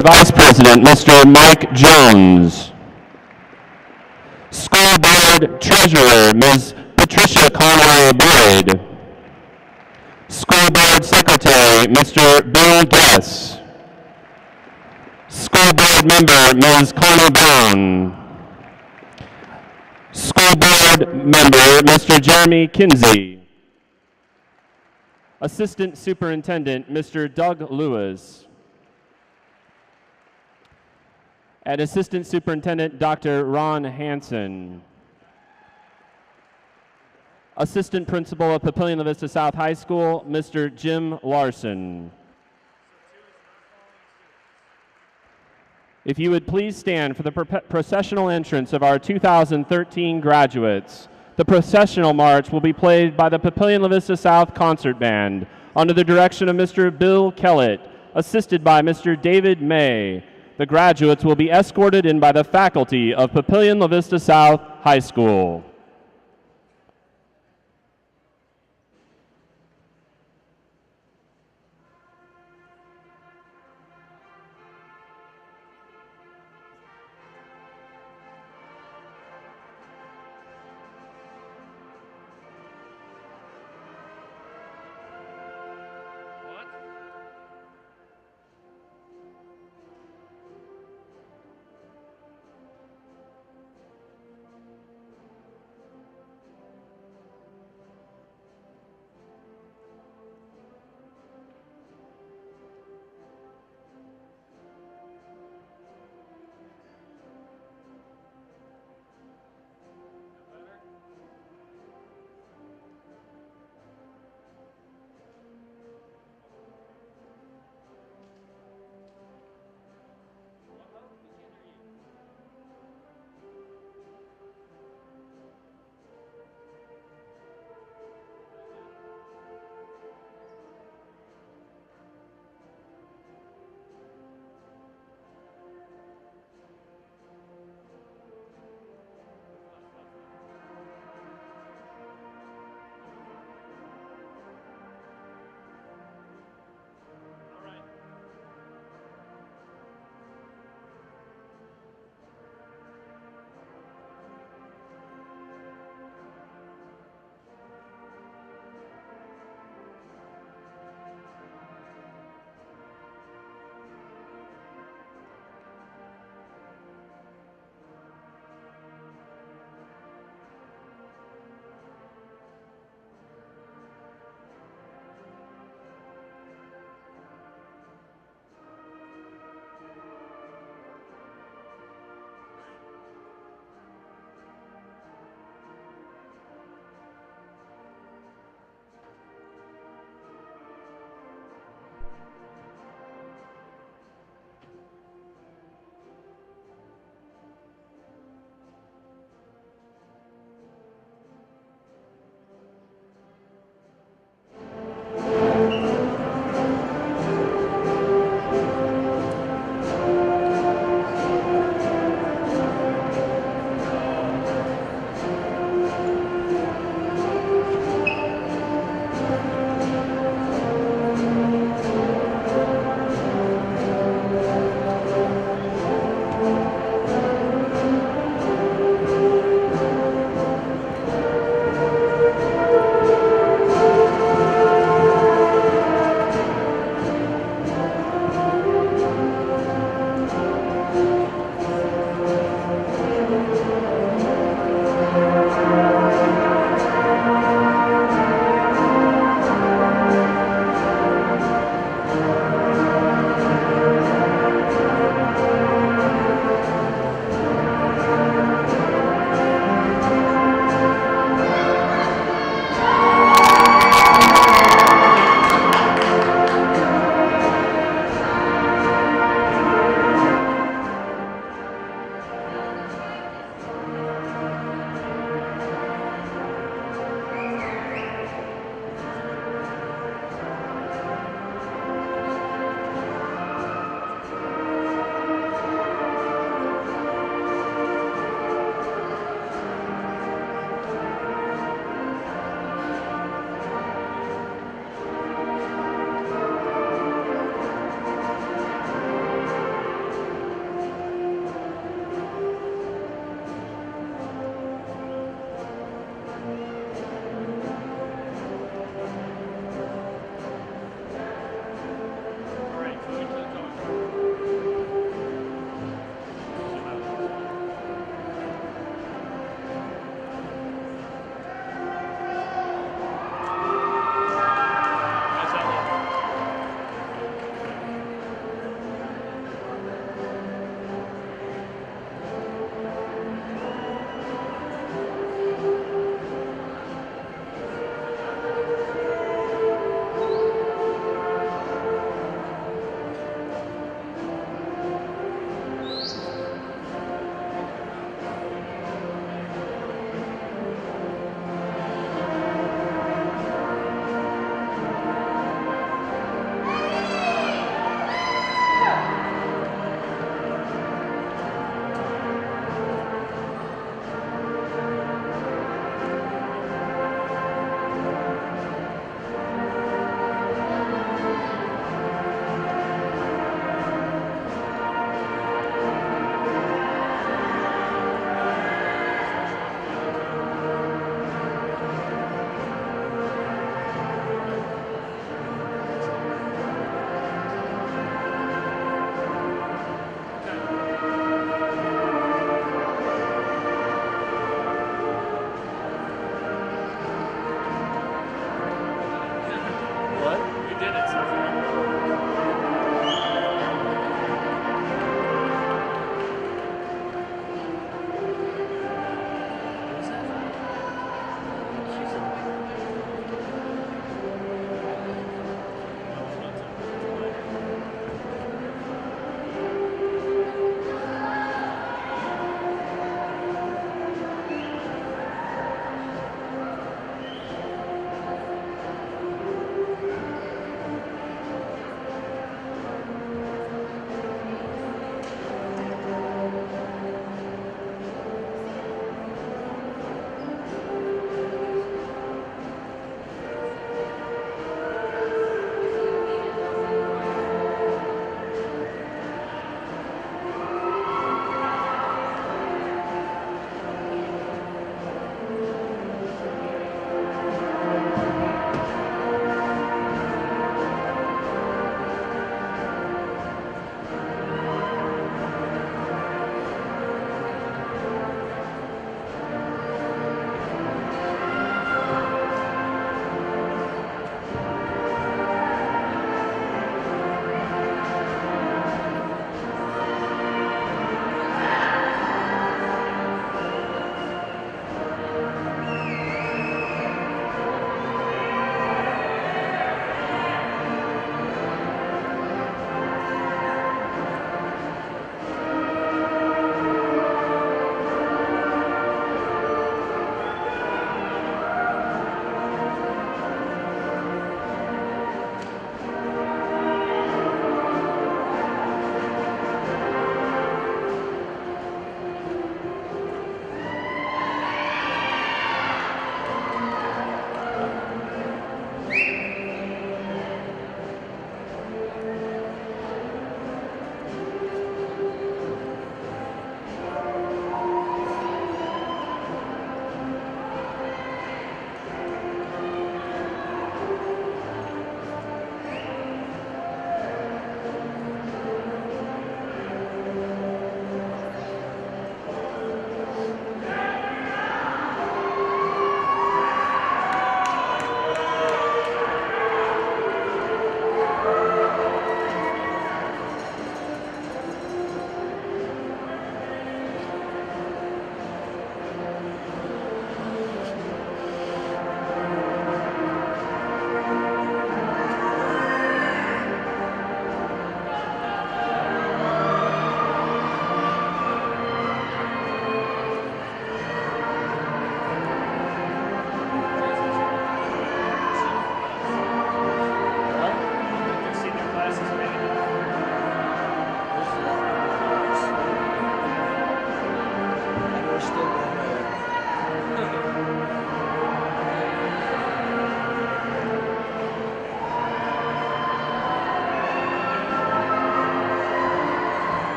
Vice President, Mr. Mike Jones. School Board Treasurer, Ms. Patricia Conway Boyd. School Board Secretary, Mr. Bill Guess. School Board Member, Ms. Connie Brown. School Board Member, Mr. Jeremy Kinsey. Assistant Superintendent, Mr. Doug Lewis. And Assistant Superintendent, Dr. Ron Hansen. Assistant Principal of Papillion-La Vista South High School, Mr. Jim Larson. If you would please stand for the processional entrance of our 2013 graduates. The processional march will be played by the Papillion-La Vista South Concert Band under the direction of Mr. Bill Kellett, assisted by Mr. David May. The graduates will be escorted in by the faculty of Papillion-La Vista South High School.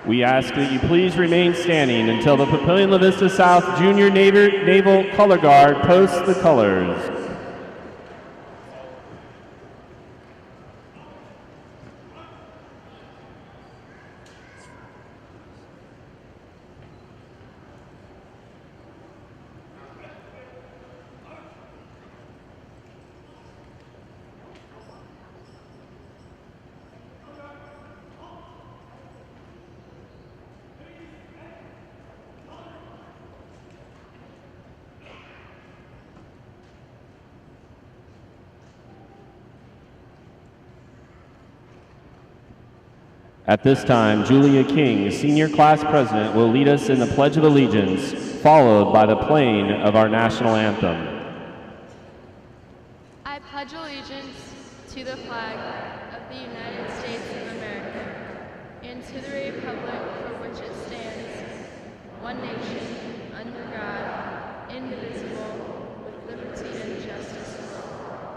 We ask that you please remain standing until the Papillion-La Vista South Junior Naval Color Guard posts the colors. At this time, Julia King, Senior Class President, will lead us in the Pledge of Allegiance, followed by the playing of our national anthem. I pledge allegiance to the flag of the United States of America and to the republic for which it stands, one nation, under God, indivisible, with liberty and justice for all.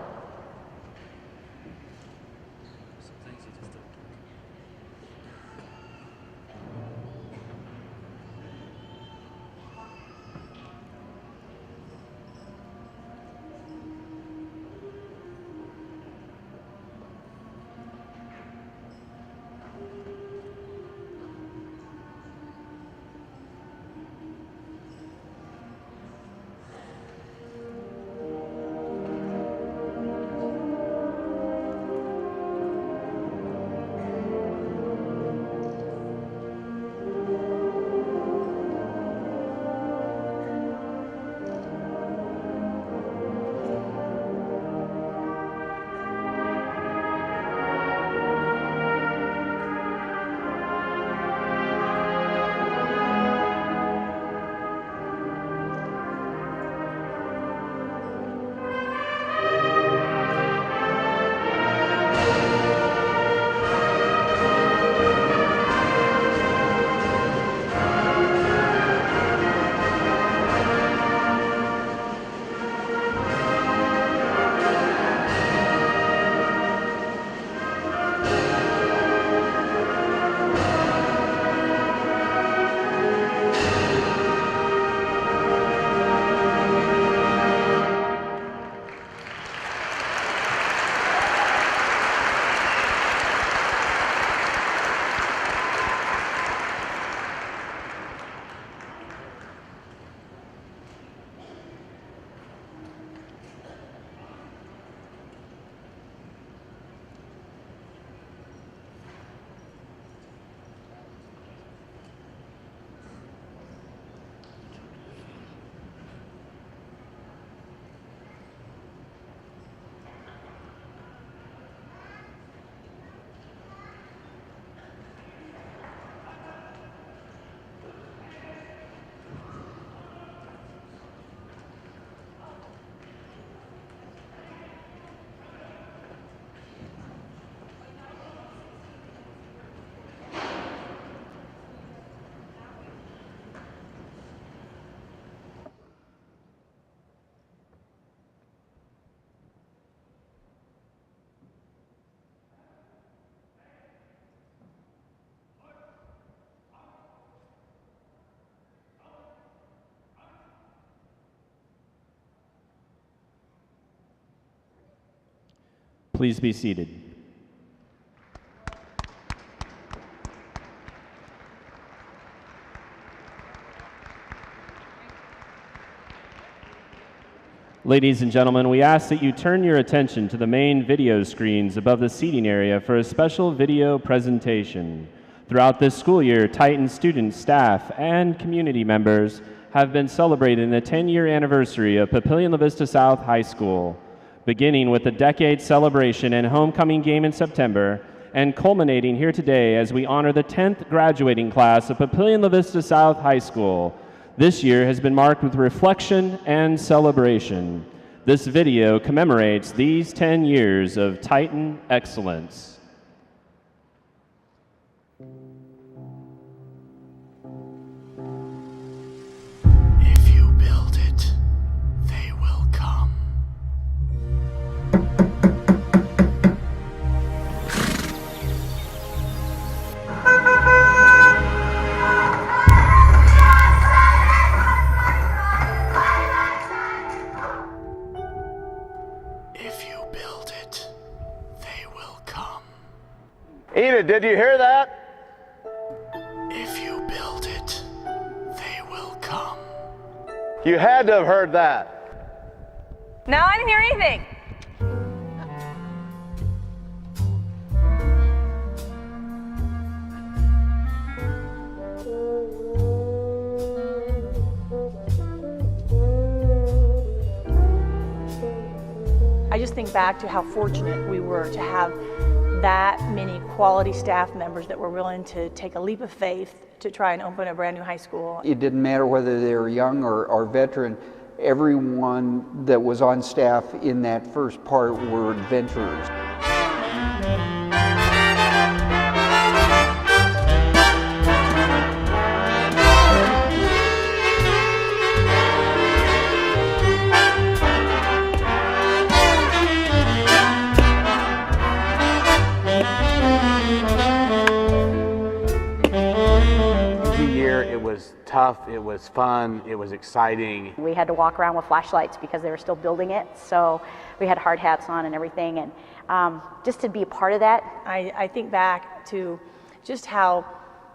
Please be seated. Ladies and gentlemen, we ask that you turn your attention to the main video screens above the seating area for a special video presentation. Throughout this school year, Titan students, staff, and community members have been celebrating the 10-year anniversary of Papillion-La Vista South High School, beginning with the decade celebration and homecoming game in September, and culminating here today as we honor the 10th graduating class of Papillion-La Vista South High School. This year has been marked with reflection and celebration. This video commemorates these 10 years of Titan excellence. If you build it, they will come. Okay, did you hear that? If you build it, they will come. You had to have heard that. No, I didn't hear anything. I just think back to how fortunate we were to have that many quality staff members that were willing to take a leap of faith to try and open a brand new high school. It didn't matter whether they were young or veteran. Everyone that was on staff in that first part were adventurers. Tough, it was fun, it was exciting. We had to walk around with flashlights because they were still building it, so we had hard hats on and everything, and just to be a part of that. I think back to just how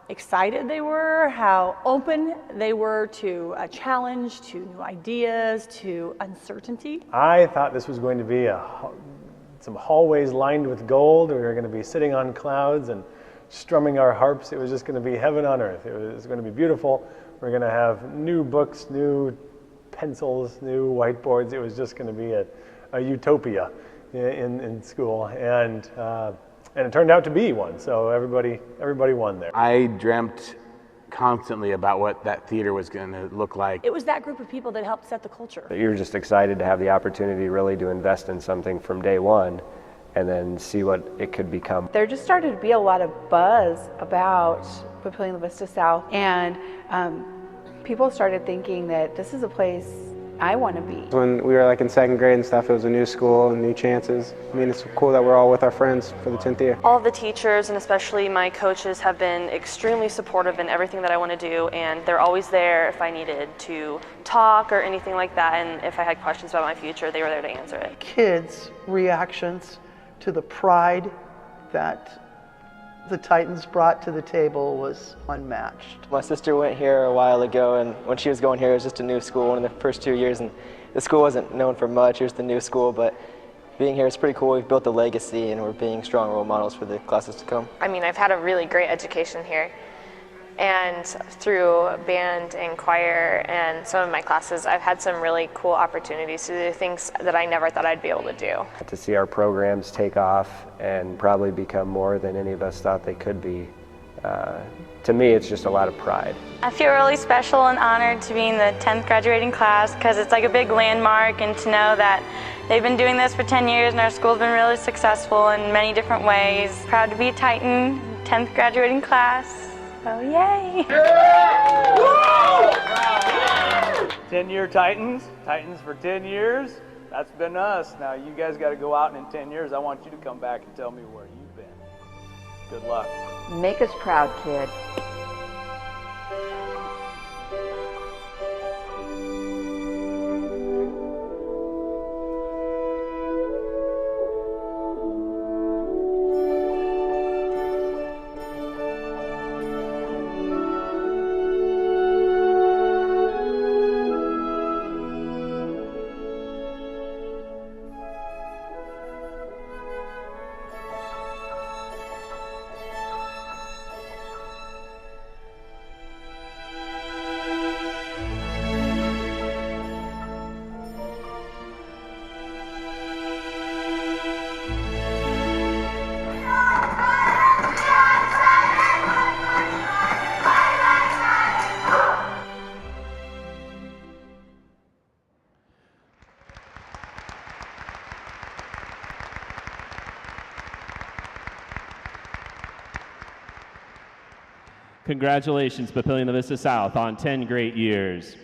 excited they were, how open they were to a challenge, to new ideas, to uncertainty. I thought this was going to be some hallways lined with gold. We were going to be sitting on clouds and strumming our harps. It was just going to be heaven on earth. It was going to be beautiful. We're going to have new books, new pencils, new whiteboards. It was just going to be a utopia in school, and it turned out to be one. So everybody won there. I dreamt constantly about what that theater was going to look like. It was that group of people that helped set the culture. You're just excited to have the opportunity really to invest in something from day one and then see what it could become. There just started to be a lot of buzz about Papillion-La Vista South, and people started thinking that this is a place I want to be. When we were like in second grade and stuff, it was a new school and new chances. I mean, it's cool that we're all with our friends for the 10th year. All of the teachers and especially my coaches have been extremely supportive in everything that I want to do, and they're always there if I needed to talk or anything like that, and if I had questions about my future, they were there to answer it. Kids' reactions to the pride that the Titans brought to the table was unmatched. My sister went here a while ago, and when she was going here, it was just a new school, one of the first 2 years, and the school wasn't known for much. It was the new school, but being here is pretty cool. We've built a legacy, and we're being strong role models for the classes to come. I mean, I've had a really great education here, and through band and choir and some of my classes, I've had some really cool opportunities to do things that I never thought I'd be able to do. To see our programs take off and probably become more than any of us thought they could be, to me, it's just a lot of pride. I feel really special and honored to be in the 10th graduating class because it's like a big landmark, and to know that they've been doing this for 10 years and our school's been really successful in many different ways. Proud to be a Titan, 10th graduating class. Oh, yay! 10-year Titans for 10 years. That's been us. Now you guys got to go out, and in 10 years, I want you to come back and tell me where you've been. Good luck. Make us proud, kid. Congratulations, Papillion-La Vista South, on 10 great years.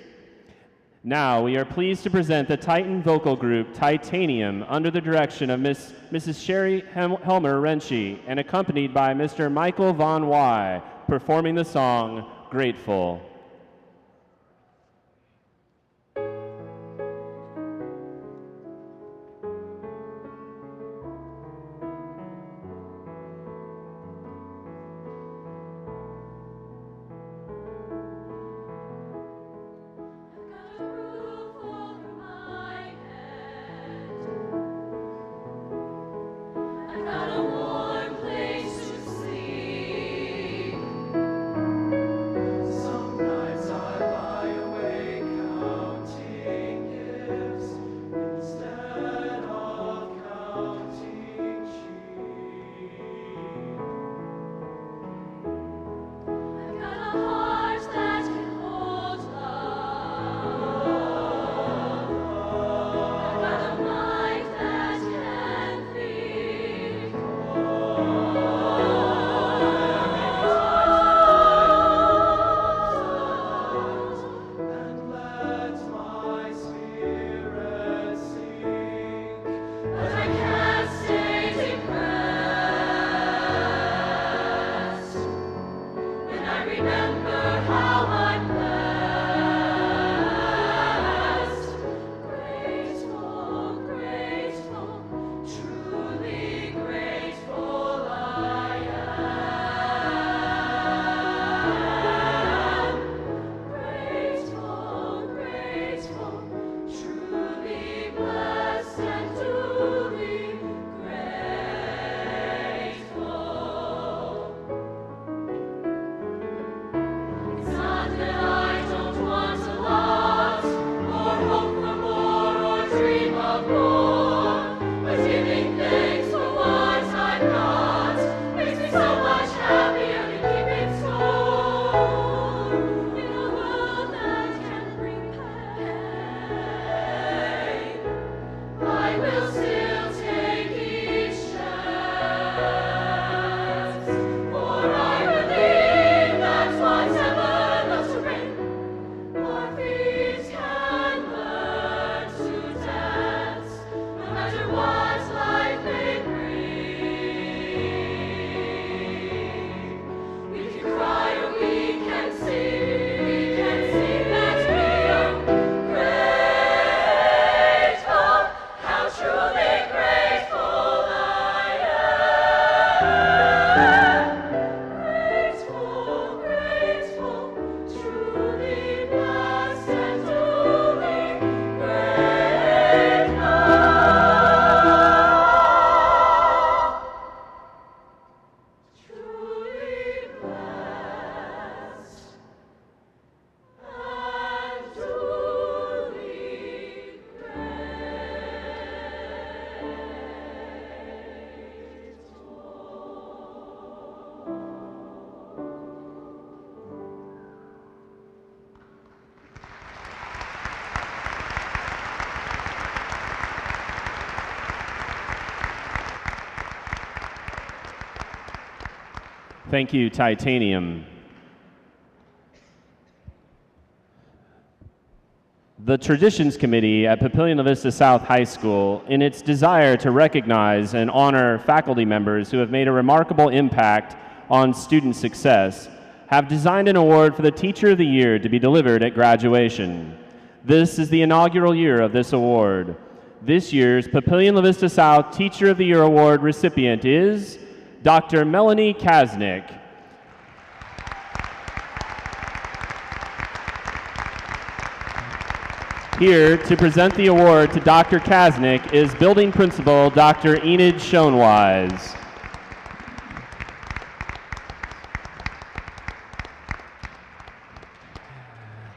Now, we are pleased to present the Titan vocal group Titanium under the direction of Mrs. Sherry Helmer-Renshie and accompanied by Mr. Michael Von Wy, performing the song Grateful. Thank you, Titanium. The Traditions Committee at Papillion-La Vista South High School, in its desire to recognize and honor faculty members who have made a remarkable impact on student success, have designed an award for the Teacher of the Year to be delivered at graduation. This is the inaugural year of this award. This year's Papillion-La Vista South Teacher of the Year Award recipient is Dr. Melanie Kasnick. Here to present the award to Dr. Kasnick is Building Principal Dr. Enid Schoenwise.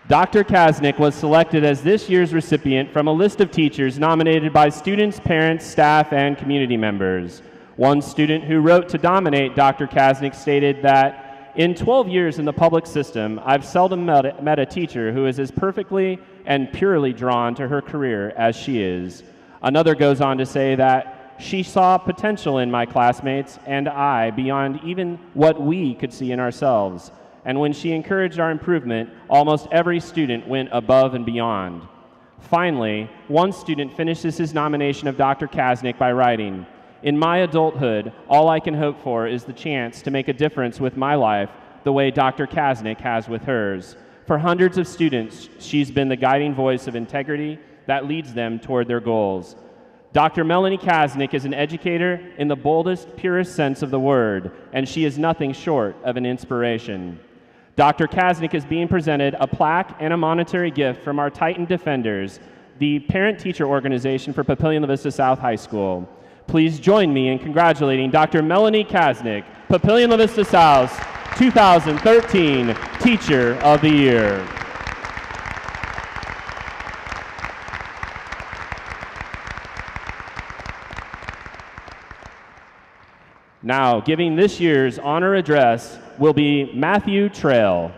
Dr. Kasnick was selected as this year's recipient from a list of teachers nominated by students, parents, staff, and community members. One student who wrote to nominate Dr. Kasnick stated that, "In 12 years in the public system, I've seldom met a teacher who is as perfectly and purely drawn to her career as she is." Another goes on to say that she saw potential in my classmates and I beyond even what we could see in ourselves. And when she encouraged our improvement, almost every student went above and beyond. Finally, one student finishes his nomination of Dr. Kasnick by writing, "In my adulthood, all I can hope for is the chance to make a difference with my life the way Dr. Kasnick has with hers. For hundreds of students, she's been the guiding voice of integrity that leads them toward their goals." Dr. Melanie Kasnick is an educator in the boldest, purest sense of the word, and she is nothing short of an inspiration. Dr. Kasnick is being presented a plaque and a monetary gift from our Titan Defenders, the parent-teacher organization for Papillion-La Vista South High School. Please join me in congratulating Dr. Melanie Kasnick, Papillion-La Vista South's 2013 Teacher of the Year. Now, giving this year's honor address will be Matthew Trail.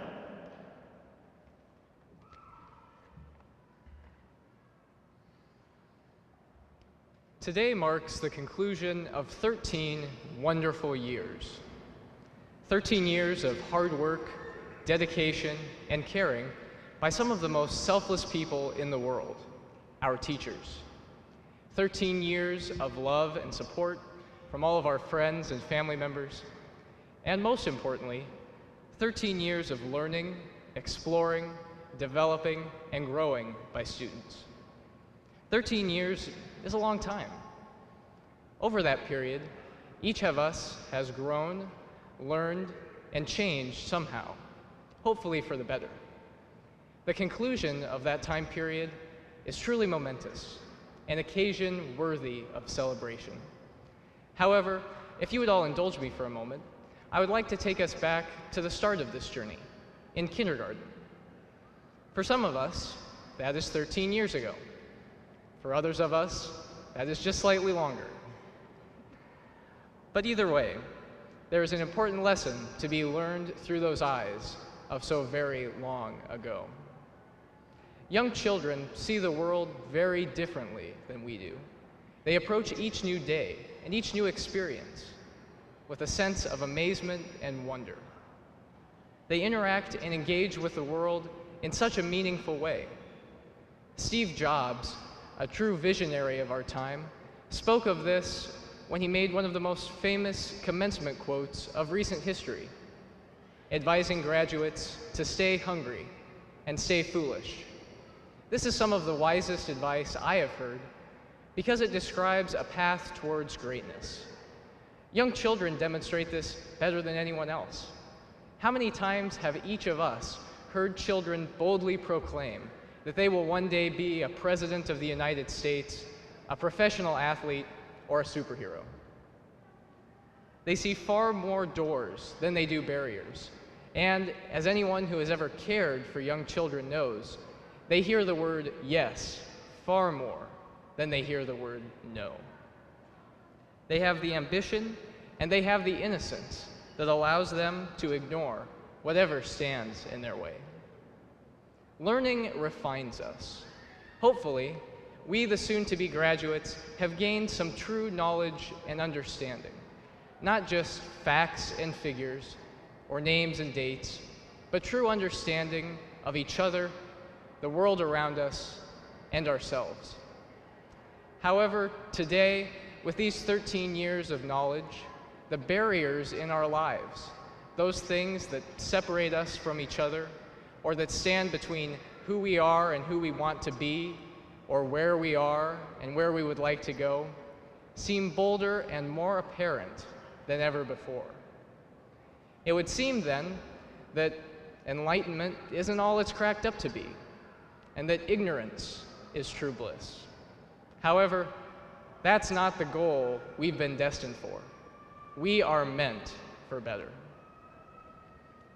Today marks the conclusion of 13 wonderful years. 13 years of hard work, dedication, and caring by some of the most selfless people in the world, our teachers. 13 years of love and support from all of our friends and family members. And most importantly, 13 years of learning, exploring, developing, and growing by students. 13 years is a long time. Over that period, each of us has grown, learned, and changed somehow, hopefully for the better. The conclusion of that time period is truly momentous, an occasion worthy of celebration. However, if you would all indulge me for a moment, I would like to take us back to the start of this journey, in kindergarten. For some of us, that is 13 years ago. For others of us, that is just slightly longer. But either way, there is an important lesson to be learned through those eyes of so very long ago. Young children see the world very differently than we do. They approach each new day and each new experience with a sense of amazement and wonder. They interact and engage with the world in such a meaningful way. Steve Jobs, a true visionary of our time, spoke of this when he made one of the most famous commencement quotes of recent history, advising graduates to stay hungry and stay foolish. This is some of the wisest advice I have heard because it describes a path towards greatness. Young children demonstrate this better than anyone else. How many times have each of us heard children boldly proclaim that they will one day be a president of the United States, a professional athlete, or a superhero? They see far more doors than they do barriers. And as anyone who has ever cared for young children knows, they hear the word yes far more than they hear the word no. They have the ambition and they have the innocence that allows them to ignore whatever stands in their way. Learning refines us. Hopefully, we, the soon-to-be graduates, have gained some true knowledge and understanding, not just facts and figures, or names and dates, but true understanding of each other, the world around us, and ourselves. However, today, with these 13 years of knowledge, the barriers in our lives, those things that separate us from each other, or that stand between who we are and who we want to be, or where we are and where we would like to go, seem bolder and more apparent than ever before. It would seem then that enlightenment isn't all it's cracked up to be, and that ignorance is true bliss. However, that's not the goal we've been destined for. We are meant for better.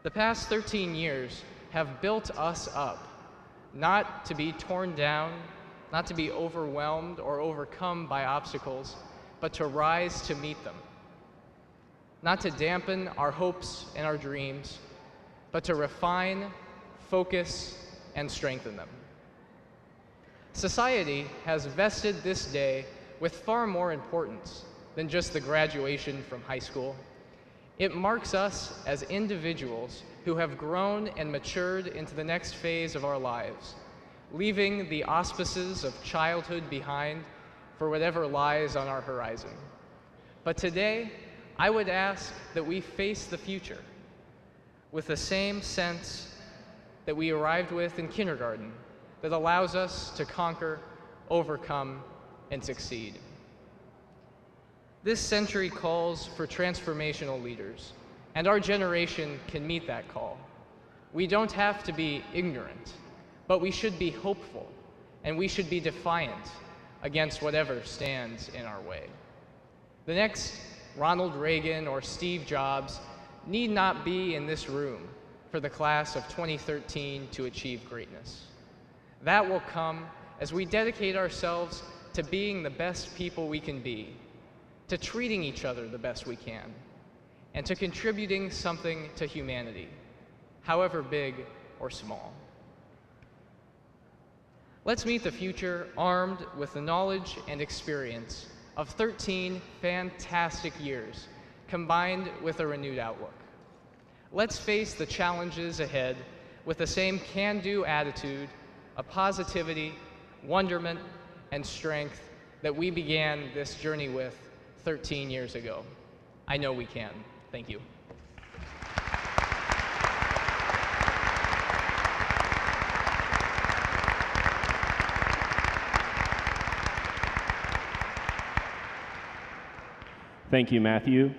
The past 13 years have built us up, not to be torn down, not to be overwhelmed or overcome by obstacles, but to rise to meet them. Not to dampen our hopes and our dreams, but to refine, focus, and strengthen them. Society has vested this day with far more importance than just the graduation from high school. It marks us as individuals who have grown and matured into the next phase of our lives, leaving the auspices of childhood behind for whatever lies on our horizon. But today, I would ask that we face the future with the same sense that we arrived with in kindergarten, that allows us to conquer, overcome, and succeed. This century calls for transformational leaders, and our generation can meet that call. We don't have to be ignorant, but we should be hopeful, and we should be defiant against whatever stands in our way. The next Ronald Reagan or Steve Jobs need not be in this room for the class of 2013 to achieve greatness. That will come as we dedicate ourselves to being the best people we can be, to treating each other the best we can, and to contributing something to humanity, however big or small. Let's meet the future armed with the knowledge and experience of 13 fantastic years combined with a renewed outlook. Let's face the challenges ahead with the same can-do attitude, a positivity, wonderment, and strength that we began this journey with 13 years ago. I know we can. Thank you. Thank you, Matthew.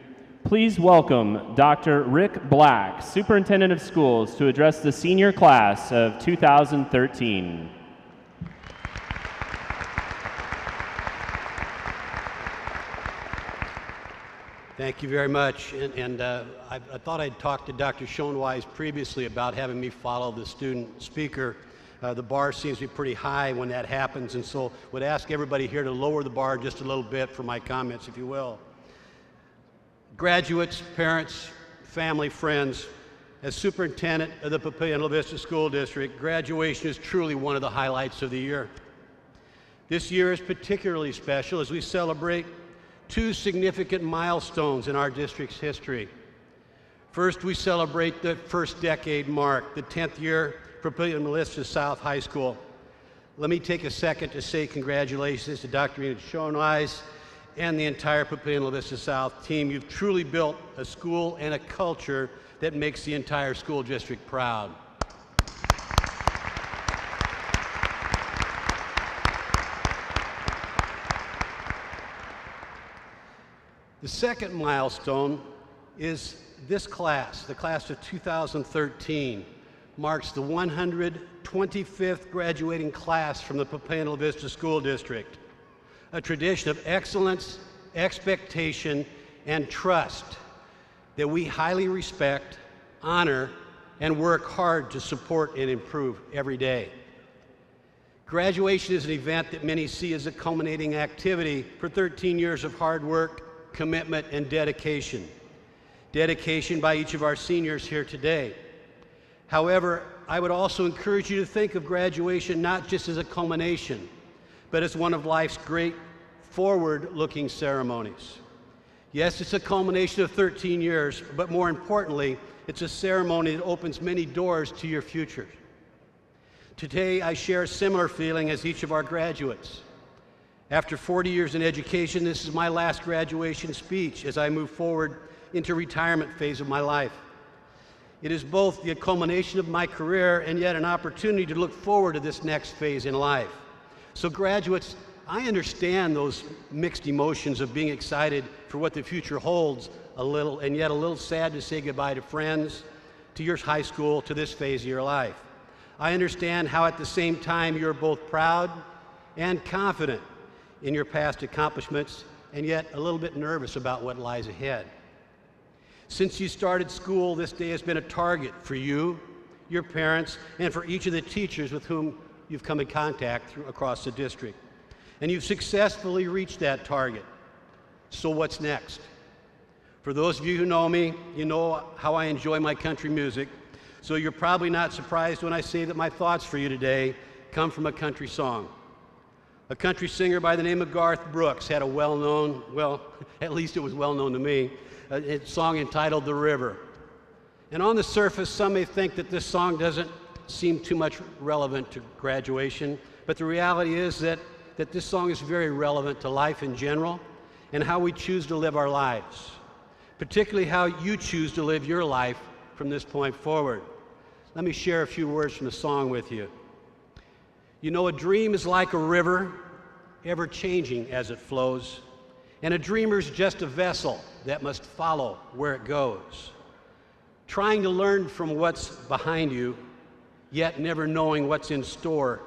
Please welcome Dr. Rick Black, Superintendent of Schools, to address the senior class of 2013. Thank you very much. I thought I'd talked to Dr. Schoenweis previously about having me follow the student speaker. The bar seems to be pretty high when that happens, and so would ask everybody here to lower the bar just a little bit for my comments, if you will. Graduates, parents, family, friends, as superintendent of the Papillion-La Vista School District, graduation is truly one of the highlights of the year. This year is particularly special as we celebrate two significant milestones in our district's history. First, we celebrate the first decade mark, the 10th year for Papillion-La Vista South High School. Let me take a second to say congratulations to Dr. Schoenweis and the entire Papillion-La Vista South team. You've truly built a school and a culture that makes the entire school district proud. The second milestone is this class, the class of 2013, marks the 125th graduating class from the Papillion-La Vista School District. A tradition of excellence, expectation, and trust that we highly respect, honor, and work hard to support and improve every day. Graduation is an event that many see as a culminating activity for 13 years of hard work, commitment, and dedication. Dedication by each of our seniors here today. However, I would also encourage you to think of graduation not just as a culmination, but as one of life's great forward-looking ceremonies. Yes, it's a culmination of 13 years, but more importantly, It's a ceremony that opens many doors to your future. Today, I share a similar feeling as each of our graduates. After 40 years in education, this is my last graduation speech as I move forward into retirement phase of my life. It is both the culmination of my career and yet an opportunity to look forward to this next phase in life. So graduates, I understand those mixed emotions of being excited for what the future holds a little, and yet a little sad to say goodbye to friends, to your high school, to this phase of your life. I understand how at the same time you're both proud and confident in your past accomplishments, and yet a little bit nervous about what lies ahead. Since you started school, this day has been a target for you, your parents, and for each of the teachers with whom you've come in contact across the district. And you've successfully reached that target. So what's next? For those of you who know me, you know how I enjoy my country music, so you're probably not surprised when I say that my thoughts for you today come from a country song. A country singer by the name of Garth Brooks had a well-known, well, at least it was well-known to me, a song entitled "The River." And on the surface, some may think that this song doesn't seem too much relevant to graduation, but the reality is that this song is very relevant to life in general and how we choose to live our lives, particularly how you choose to live your life from this point forward. Let me share a few words from the song with you. You know, a dream is like a river, ever changing as it flows, and a dreamer's just a vessel that must follow where it goes. Trying to learn from what's behind you, yet never knowing what's in store,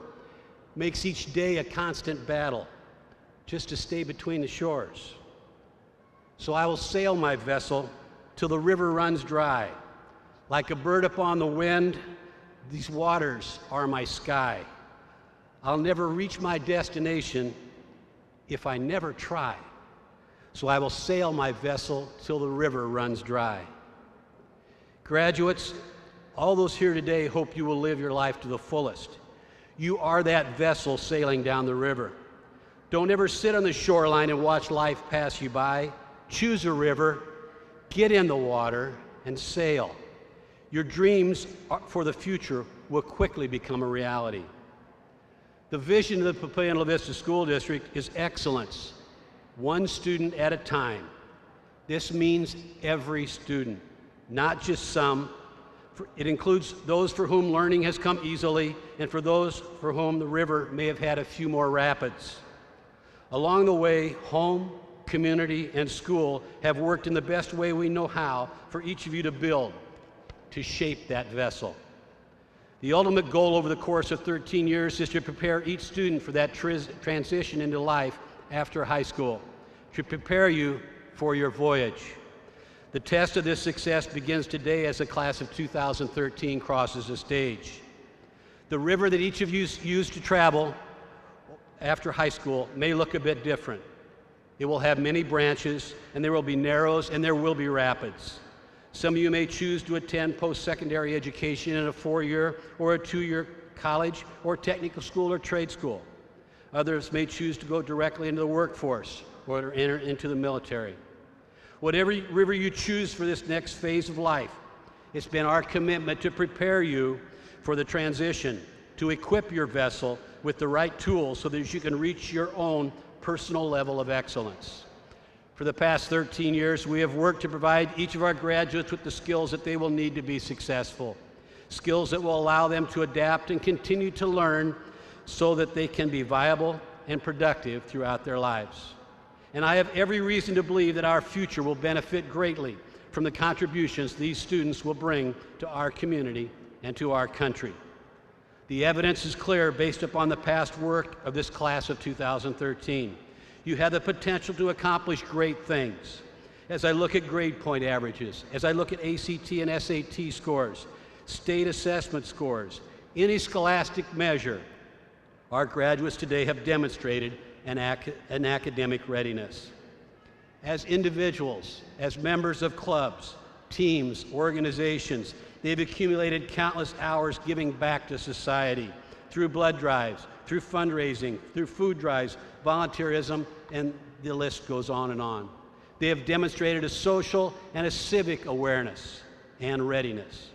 makes each day a constant battle, just to stay between the shores. So I will sail my vessel till the river runs dry. Like a bird upon the wind, these waters are my sky. I'll never reach my destination if I never try. So I will sail my vessel till the river runs dry. Graduates, all those here today hope you will live your life to the fullest. You are that vessel sailing down the river. Don't ever sit on the shoreline and watch life pass you by. Choose a river, get in the water, and sail. Your dreams for the future will quickly become a reality. The vision of the Papillion-La Vista School District is excellence, one student at a time. This means every student, not just some. It includes those for whom learning has come easily and for those for whom the river may have had a few more rapids. Along the way, home, community, and school have worked in the best way we know how for each of you to build, to shape that vessel. The ultimate goal over the course of 13 years is to prepare each student for that transition into life after high school, to prepare you for your voyage. The test of this success begins today as the class of 2013 crosses the stage. The river that each of you used to travel after high school may look a bit different. It will have many branches, and there will be narrows, and there will be rapids. Some of you may choose to attend post-secondary education in a 4-year or a 2-year college or technical school or trade school. Others may choose to go directly into the workforce or to enter into the military. Whatever river you choose for this next phase of life, it's been our commitment to prepare you for the transition, to equip your vessel with the right tools so that you can reach your own personal level of excellence. For the past 13 years, we have worked to provide each of our graduates with the skills that they will need to be successful, skills that will allow them to adapt and continue to learn so that they can be viable and productive throughout their lives. And I have every reason to believe that our future will benefit greatly from the contributions these students will bring to our community and to our country. The evidence is clear based upon the past work of this class of 2013. You have the potential to accomplish great things. As I look at grade point averages, as I look at ACT and SAT scores, state assessment scores, any scholastic measure, our graduates today have demonstrated an academic readiness. As individuals, as members of clubs, teams, organizations, they've accumulated countless hours giving back to society through blood drives, through fundraising, through food drives, volunteerism, and the list goes on and on. They have demonstrated a social and a civic awareness. and readiness.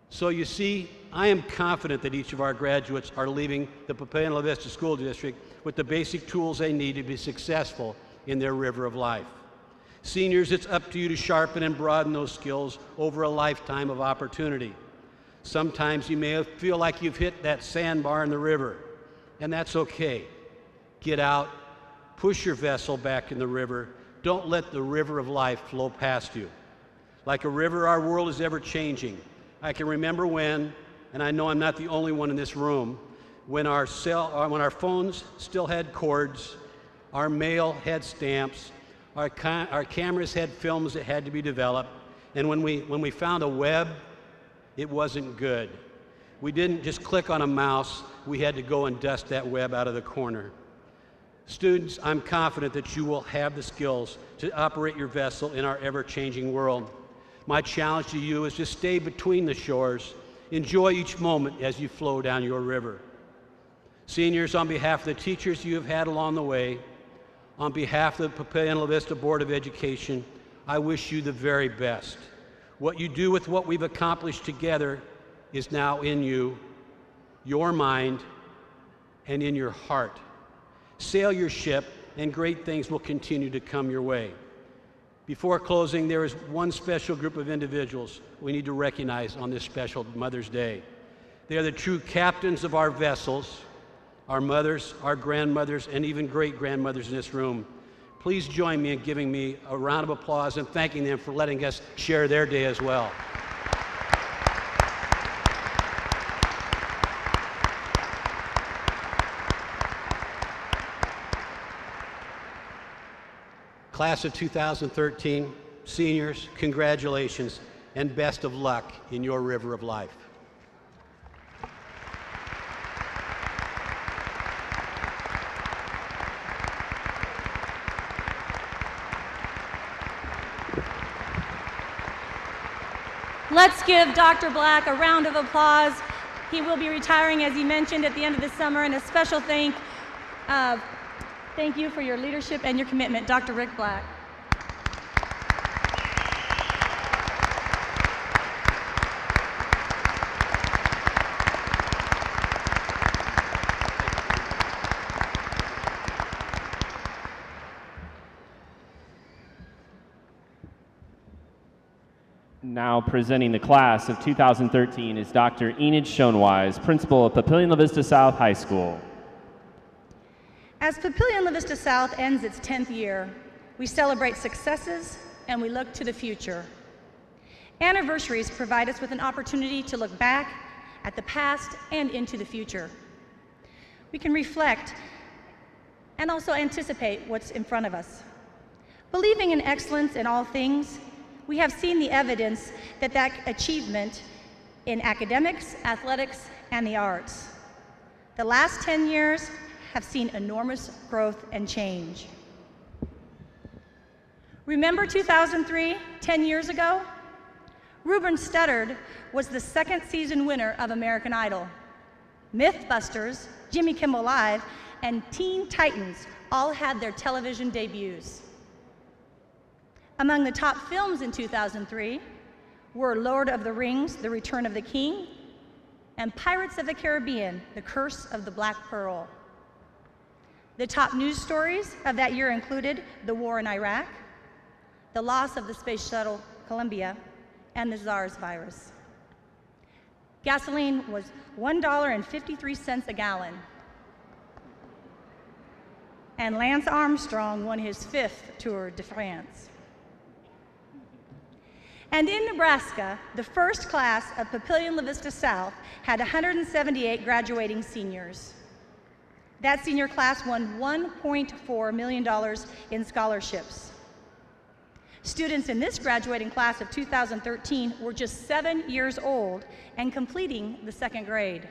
So you see, I am confident that each of our graduates are leaving the Papillion-La Vista School District with the basic tools they need to be successful in their river of life. Seniors, it's up to you to sharpen and broaden those skills over a lifetime of opportunity. Sometimes you may feel like you've hit that sandbar in the river, and that's okay. Get out, push your vessel back in the river. Don't let the river of life flow past you. Like a river, our world is ever changing. I can remember when, and I know I'm not the only one in this room, when our phones still had cords, our mail had stamps, our cameras had films that had to be developed, and when we found a web, it wasn't good. We didn't just click on a mouse, we had to go and dust that web out of the corner. Students, I'm confident that you will have the skills to operate your vessel in our ever-changing world. My challenge to you is to stay between the shores. Enjoy each moment as you flow down your river. Seniors, on behalf of the teachers you have had along the way, on behalf of the Papillion-La Vista Board of Education, I wish you the very best. What you do with what we've accomplished together is now in you, your mind, and in your heart. Sail your ship, and great things will continue to come your way. Before closing, there is one special group of individuals we need to recognize on this special Mother's Day. They are the true captains of our vessels, our mothers, our grandmothers, and even great-grandmothers in this room. Please join me in giving me a round of applause and thanking them for letting us share their day as well. Class of 2013, seniors, congratulations and best of luck in your river of life. Let's give Dr. Black a round of applause. He will be retiring, as he mentioned, at the end of the summer, and a special thank you for your leadership and your commitment, Dr. Rick Black. Now presenting the class of 2013 is Dr. Enid Schoenwise, principal of Papillion-La Vista South High School. As Papillion-La Vista South ends its 10th year, we celebrate successes and we look to the future. Anniversaries provide us with an opportunity to look back at the past and into the future. We can reflect and also anticipate what's in front of us. Believing in excellence in all things, we have seen the evidence that achievement in academics, athletics, and the arts. The last 10 years have seen enormous growth and change. Remember 2003, 10 years ago? Ruben Studdard was the second season winner of American Idol. Mythbusters, Jimmy Kimmel Live, and Teen Titans all had their television debuts. Among the top films in 2003 were Lord of the Rings, The Return of the King, and Pirates of the Caribbean, The Curse of the Black Pearl. The top news stories of that year included the war in Iraq, the loss of the space shuttle Columbia, and the SARS virus. Gasoline was $1.53 a gallon. And Lance Armstrong won his 5th Tour de France. And in Nebraska, the first class of Papillion-La Vista South had 178 graduating seniors. That senior class won $1.4 million in scholarships. Students in this graduating class of 2013 were just 7 years old and completing the 2nd grade.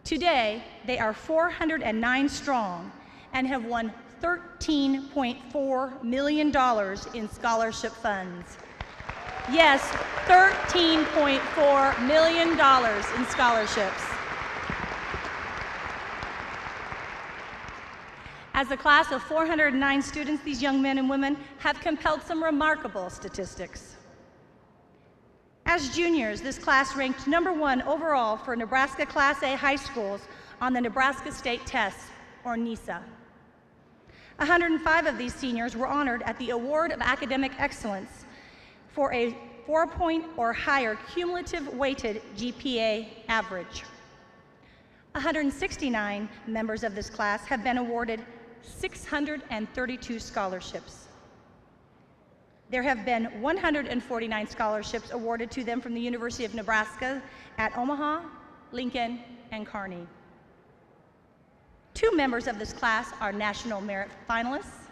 Today, they are 409 strong and have won $13.4 million in scholarship funds. Yes, $13.4 million in scholarships. As a class of 409 students, these young men and women have compelled some remarkable statistics. As juniors, this class ranked #1 overall for Nebraska Class A high schools on the Nebraska State Tests, or NESA. 105 of these seniors were honored at the Award of Academic Excellence for a 4-point or higher cumulative weighted GPA average. 169 members of this class have been awarded 632 scholarships. There have been 149 scholarships awarded to them from the University of Nebraska at Omaha, Lincoln, and Kearney. 2 members of this class are National Merit finalists.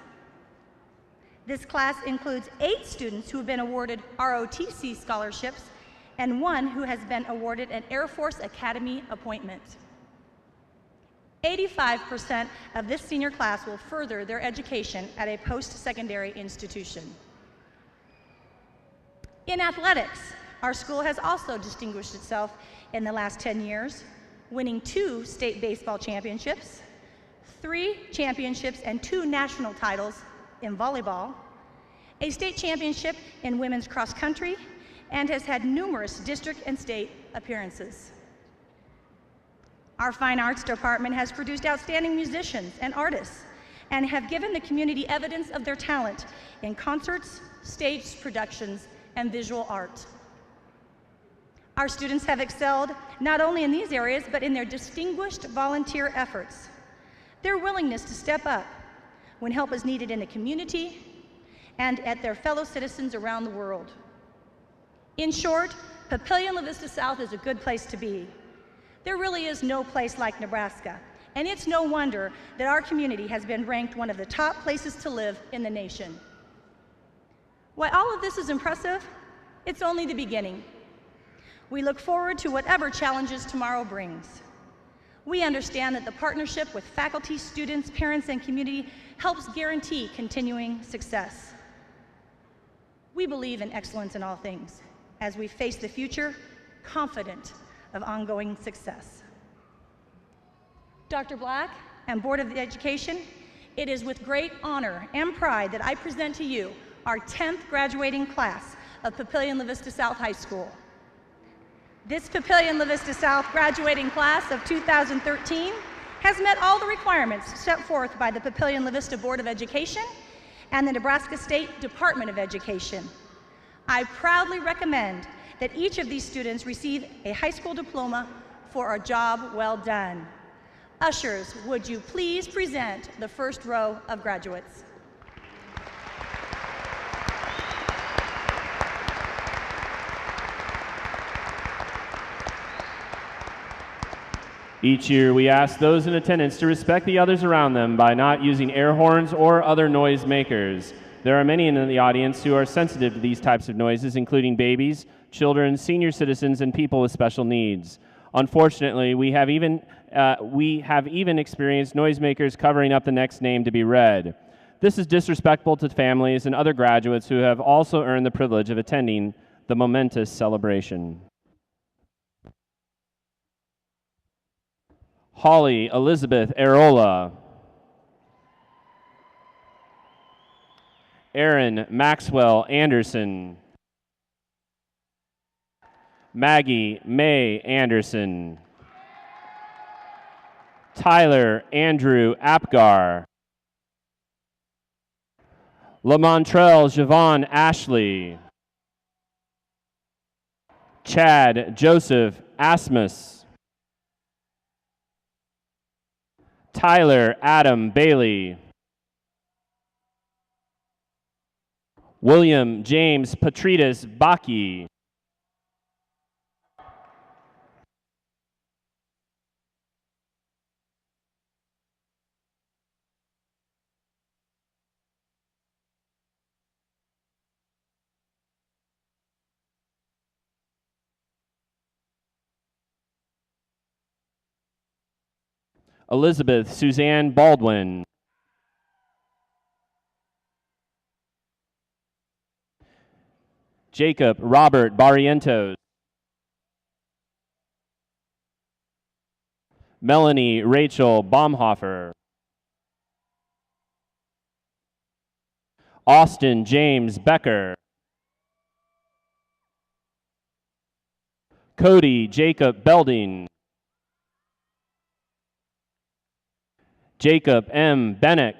This class includes 8 students who have been awarded ROTC scholarships and 1 who has been awarded an Air Force Academy appointment. 85% of this senior class will further their education at a post-secondary institution. In athletics, our school has also distinguished itself in the last 10 years, winning 2 state baseball championships, 3 championships and 2 national titles in volleyball, a state championship in women's cross country, and has had numerous district and state appearances. Our fine arts department has produced outstanding musicians and artists and have given the community evidence of their talent in concerts, stage productions, and visual art. Our students have excelled not only in these areas, but in their distinguished volunteer efforts, their willingness to step up when help is needed in the community and at their fellow citizens around the world. In short, Papillion-La Vista South is a good place to be. There really is no place like Nebraska, and it's no wonder that our community has been ranked one of the top places to live in the nation. While all of this is impressive, it's only the beginning. We look forward to whatever challenges tomorrow brings. We understand that the partnership with faculty, students, parents, and community helps guarantee continuing success. We believe in excellence in all things as we face the future confident of ongoing success. Dr. Black and Board of Education, it is with great honor and pride that I present to you our 10th graduating class of Papillion-La Vista South High School. This Papillion-La Vista South graduating class of 2013 has met all the requirements set forth by the Papillion-La Vista Board of Education and the Nebraska State Department of Education. I proudly recommend that each of these students receive a high school diploma for a job well done. Ushers, would you please present the first row of graduates? Each year, we ask those in attendance to respect the others around them by not using air horns or other noise makers. There are many in the audience who are sensitive to these types of noises, including babies, children, senior citizens, and people with special needs. Unfortunately, we have even experienced noisemakers covering up the next name to be read. This is disrespectful to families and other graduates who have also earned the privilege of attending the momentous celebration. Holly Elizabeth Arola. Aaron Maxwell Anderson. Maggie May Anderson. Tyler Andrew Apgar. LaMontrell Javon Ashley. Chad Joseph Asmus. Tyler Adam Bailey. William James Patridas Baki. Elizabeth Suzanne Baldwin. Jacob Robert Barrientos. Melanie Rachel Baumhofer. Austin James Becker. Cody Jacob Belding. Jacob M. Bennick.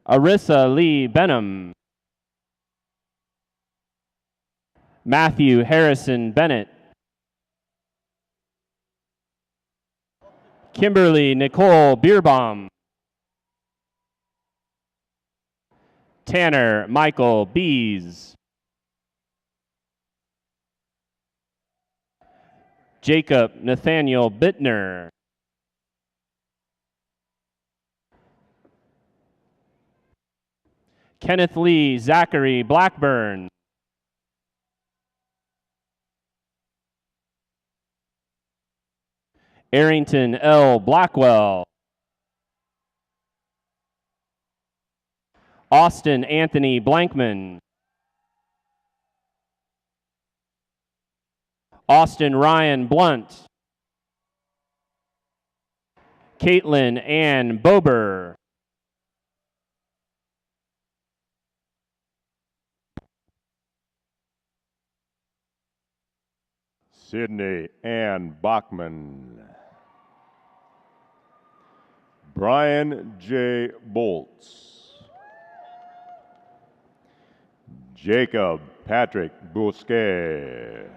Arissa Lee Benham. Matthew Harrison Bennett. Kimberly Nicole Bierbaum. Tanner Michael Bees. Jacob Nathaniel Bittner. Kenneth Lee Zachary Blackburn. Arrington L. Blackwell. Austin Anthony Blankman. Austin Ryan Blunt. Caitlin Ann Bober. Sydney Ann Bachman. Brian J. Bolts. Jacob Patrick Bousquet.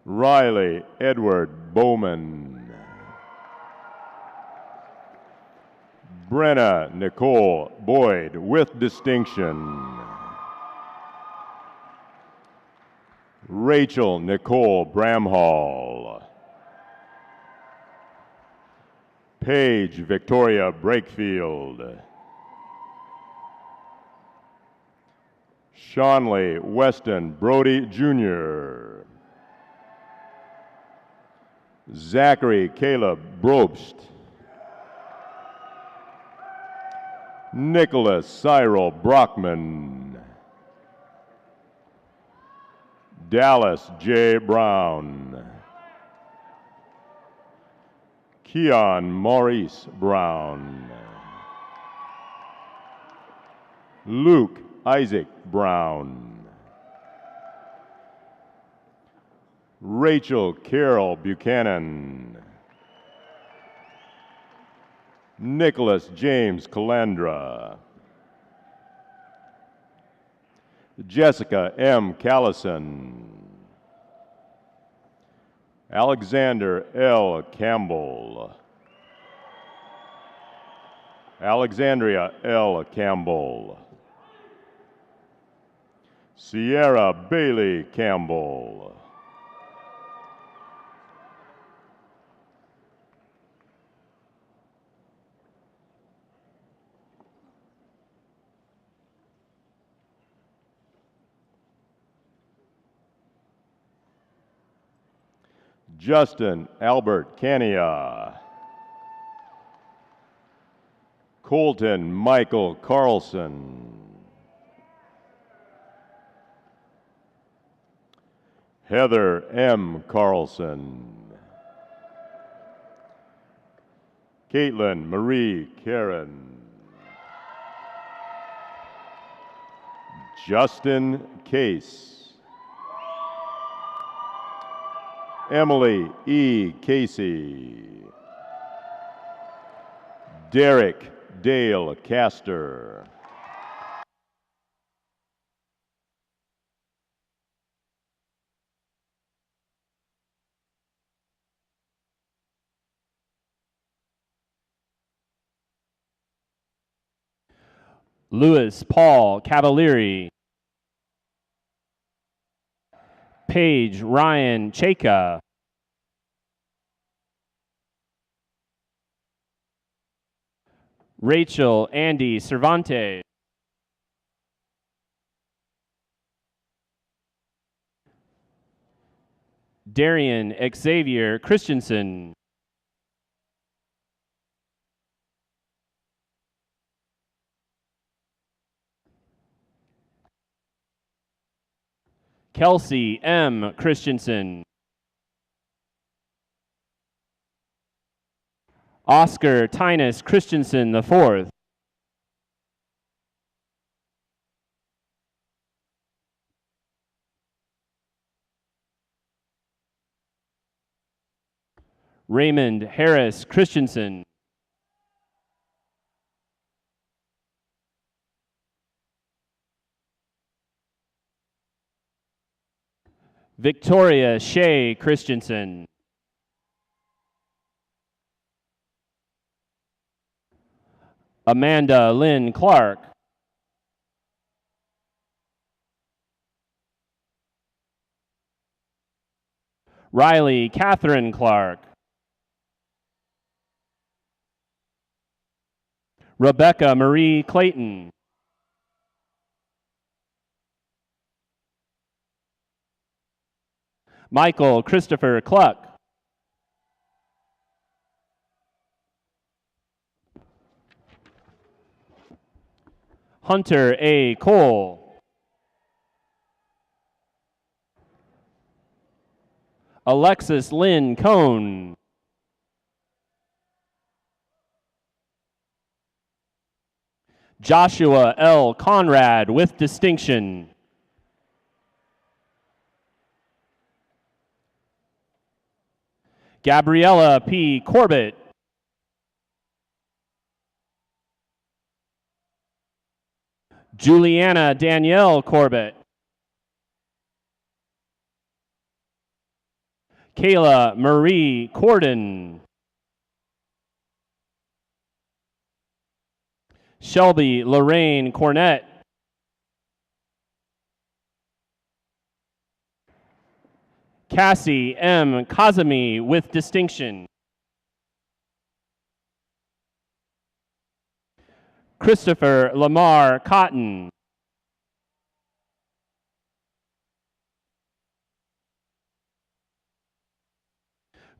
Riley Edward Bowman. Brenna Nicole Boyd with distinction. Rachel Nicole Bramhall. Paige Victoria Brakefield. Shawnlee Weston Brody Jr. Zachary Caleb Brobst. Nicholas Cyril Brockman. Dallas J. Brown. Keon Maurice Brown. Luke Isaac Brown. Rachel Carol Buchanan. Nicholas James Calandra. Jessica M. Callison. Alexander L. Campbell. Alexandria L. Campbell. Sierra Bailey Campbell. Justin Albert Cania. Colton Michael Carlson. Heather M. Carlson. Caitlin Marie Karen. Justin Case. Emily E. Casey. Derek Dale Castor. Louis Paul Cavalieri. Paige Ryan Chaka. Rachel Andy Cervantes. Darian Xavier Christensen. Kelsey M. Christensen. Oscar Tynus Christensen IV. Raymond Harris Christensen. Victoria Shea Christensen. Amanda Lynn Clark. Riley Catherine Clark. Rebecca Marie Clayton. Michael Christopher Cluck. Hunter A. Cole. Alexis Lynn Cohn. Joshua L. Conrad with distinction. Gabriella P. Corbett. Juliana Danielle Corbett. Kayla Marie Corden. Shelby Lorraine Cornett. Cassie M. Kazemi with distinction. Christopher Lamar Cotton.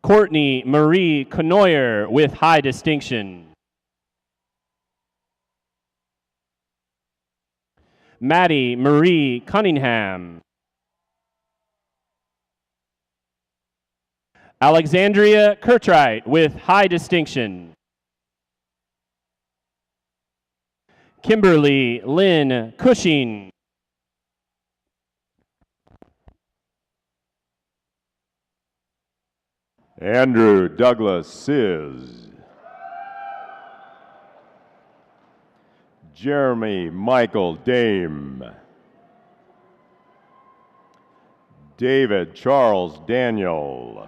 Courtney Marie Conoyer with high distinction. Maddie Marie Cunningham. Alexandria Kirtright with high distinction. Kimberly Lynn Cushing. Andrew Douglas Sizz. Jeremy Michael Dame. David Charles Daniel.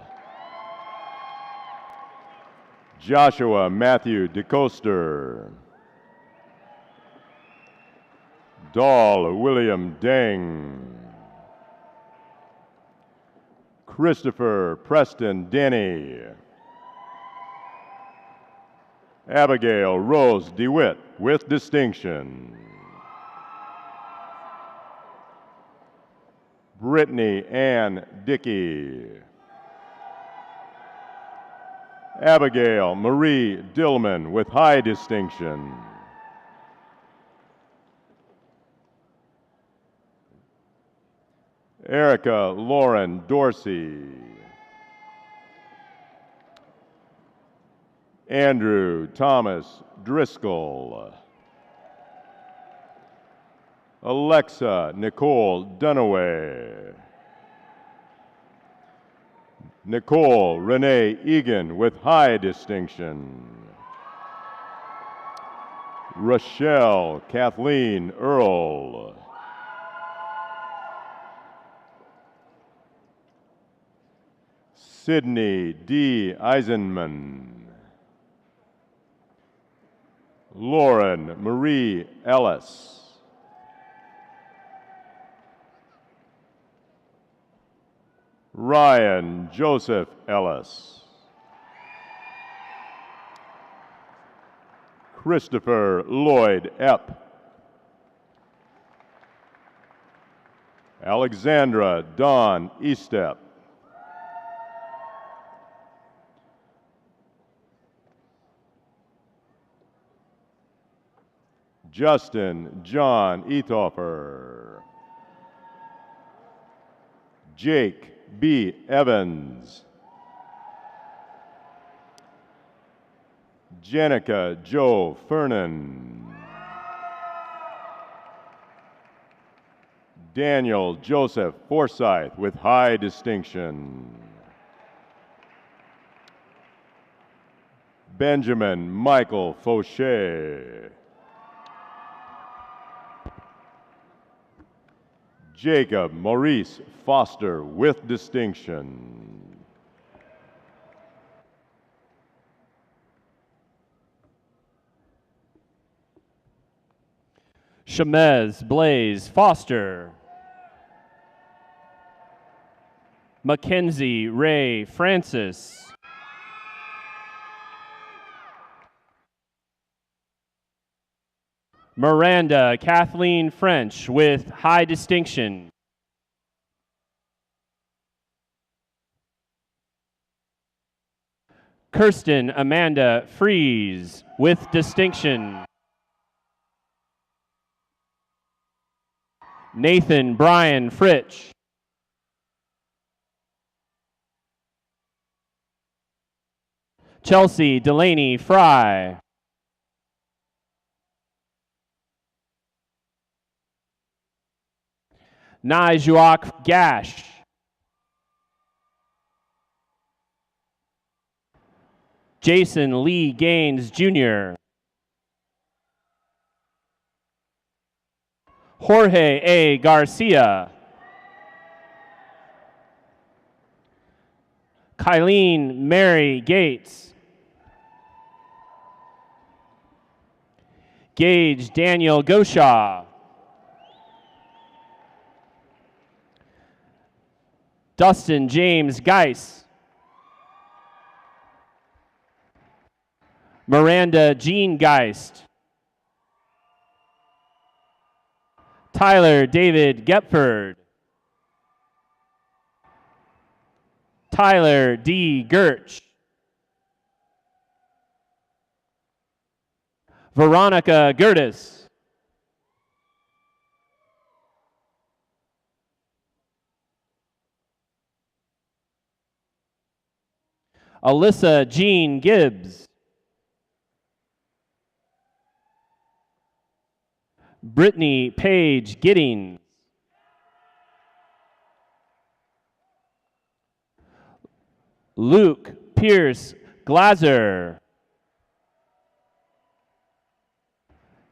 Joshua Matthew DeCoster. Dahl William Deng. Christopher Preston Denny. Abigail Rose DeWitt with distinction. Brittany Ann Dickey. Abigail Marie Dillman with high distinction. Erica Lauren Dorsey. Andrew Thomas Driscoll. Alexa Nicole Dunaway. Nicole Renee Egan with high distinction. Rochelle Kathleen Earl. Sydney D. Eisenman. Lauren Marie Ellis. Ryan Joseph Ellis. Christopher Lloyd Epp. Alexandra Dawn Estep. Justin John Ethofer. Jake B. Evans. Jenica Joe Fernan. Daniel Joseph Forsyth with high distinction. Benjamin Michael Fauché. Jacob Maurice Foster with distinction. Shamez Blaze Foster. Mackenzie Ray Francis. Miranda Kathleen French with high distinction. Kirsten Amanda Fries with distinction. Nathan Brian Fritsch. Chelsea Delaney Fry. Naijuak Gash. Jason Lee Gaines Jr. Jorge A. Garcia. Kylene Mary Gates. Gage Daniel Goshaw. Dustin James Geis. Miranda Jean Geist. Tyler David Gepford. Tyler D. Gertsch. Veronica Gertis. Alyssa Jean Gibbs. Brittany Paige Giddings. Luke Pierce Glazer.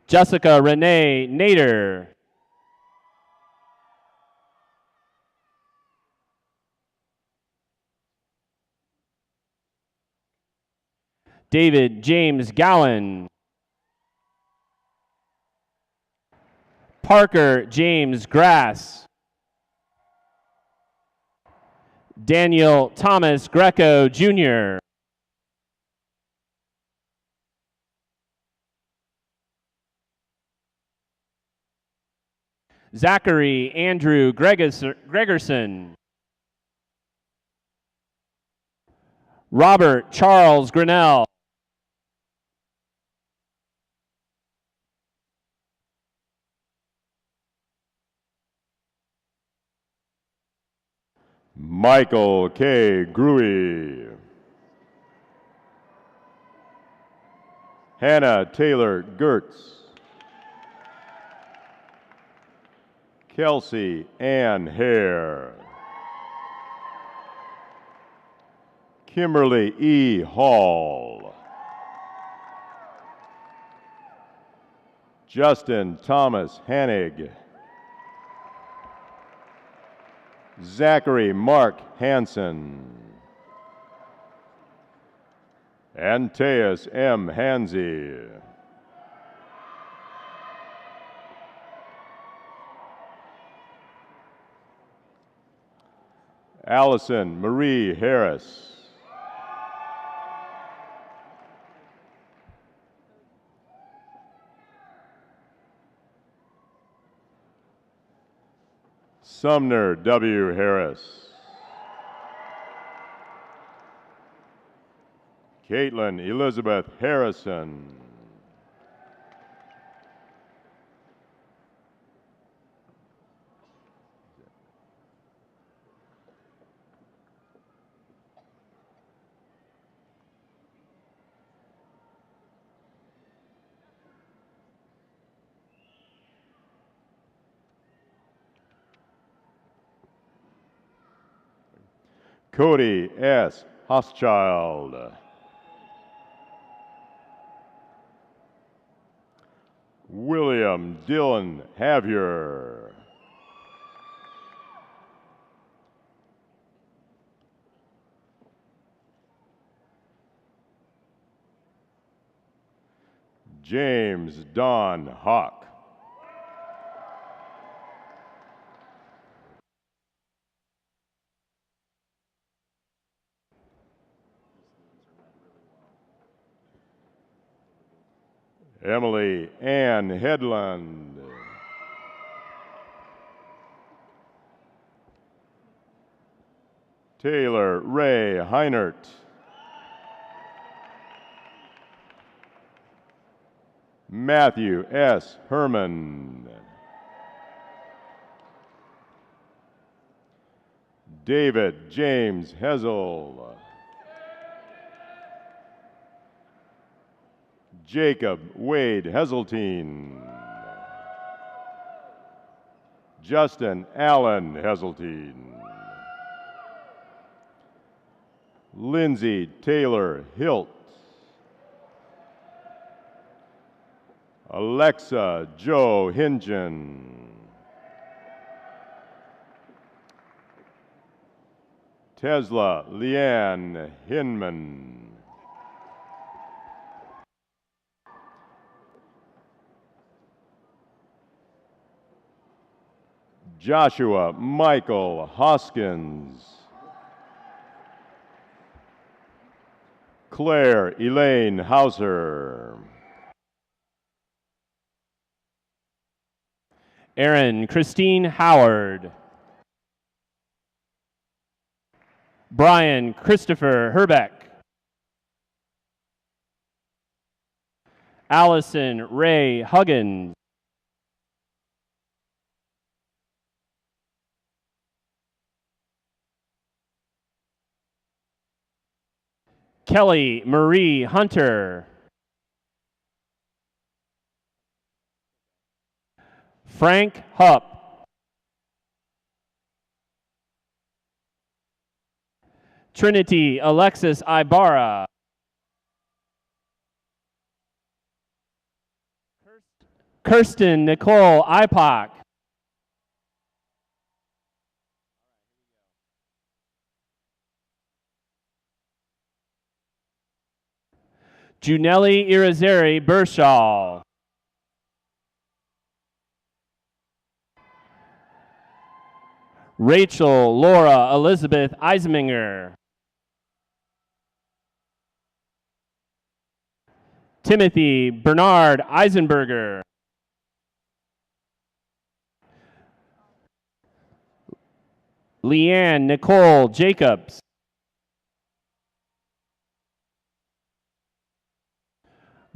Jessica Renee Nader. David James Gowan. Parker James Grass. Daniel Thomas Greco Jr. Zachary Andrew Gregerson. Robert Charles Grinnell. Michael K. Gruey. Hannah Taylor Gertz. Kelsey Ann Hare. Kimberly E. Hall. Justin Thomas Hanig. Zachary Mark Hansen. Antaeus M. Hansey. Allison Marie Harris. Sumner W. Harris. Caitlin Elizabeth Harrison. Cody S. Hochschild. William Dylan Havier. James Don Hawk. Emily Ann Headland. Taylor Ray Heinert. Matthew S. Herman. David James Hezel. Jacob Wade Heseltine. Justin Allen Heseltine. Lindsay Taylor Hilt. Alexa Joe Hingen. Tesla Leanne Hinman. Joshua Michael Hoskins. Claire Elaine Hauser. Erin Christine Howard. Brian Christopher Herbeck. Allison Ray Huggins. Kelly Marie Hunter. Frank Hupp. Trinity Alexis Ibarra. Kirsten Nicole Ipock. Junelli Irizarry Burshall. Rachel Laura Elizabeth Eisminger. Timothy Bernard Eisenberger. Leanne Nicole Jacobs.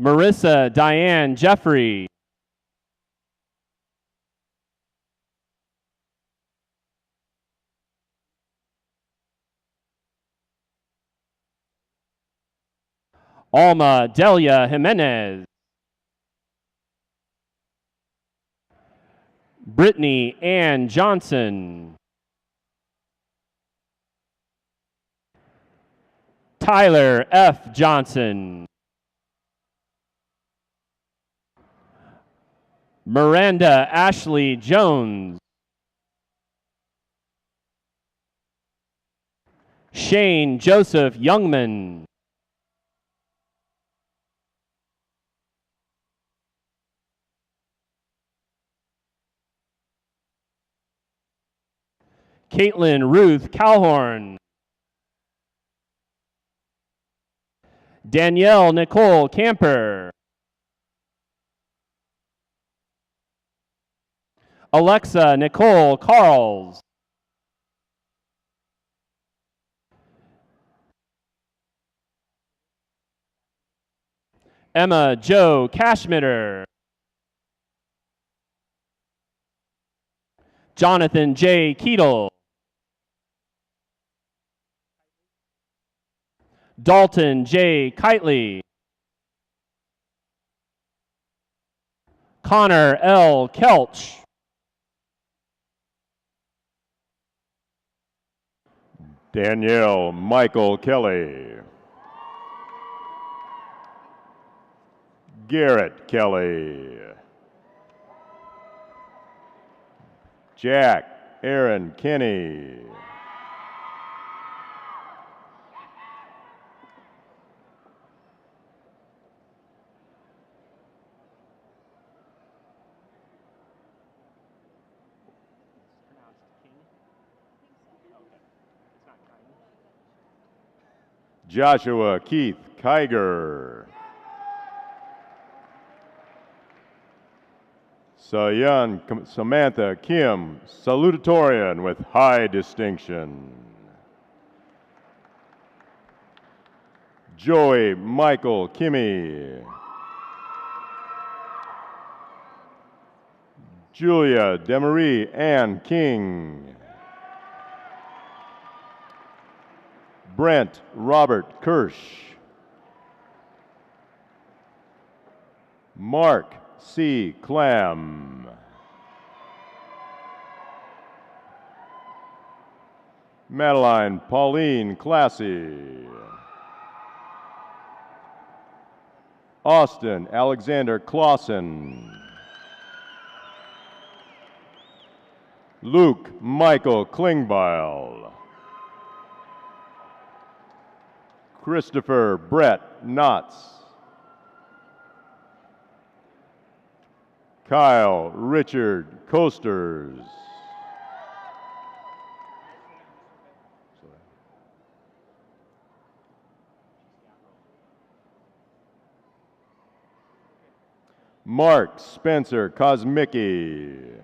Marissa Diane Jeffrey. Alma Delia Jimenez. Brittany Ann Johnson. Tyler F. Johnson. Miranda Ashley Jones. Shane Joseph Youngman. Caitlin Ruth Calhorn. Danielle Nicole Camper. Alexa Nicole Carls. Emma Jo Cashmitter. Jonathan J. Keetle. Dalton J. Kitely. Connor L. Kelch. Danielle Michael Kelly. Garrett Kelly. Jack Aaron Kinney. Joshua Keith Kiger. Samantha Kim, salutatorian with high distinction. Joey Michael Kimmy. Julia Demarie Ann King. Brent Robert Kirsch. Mark C. Clam. Madeline Pauline Classy. Austin Alexander Clausen. Luke Michael Klingbeil. Christopher Brett Knotts. Kyle Richard Coasters. Mark Spencer Kosmicki.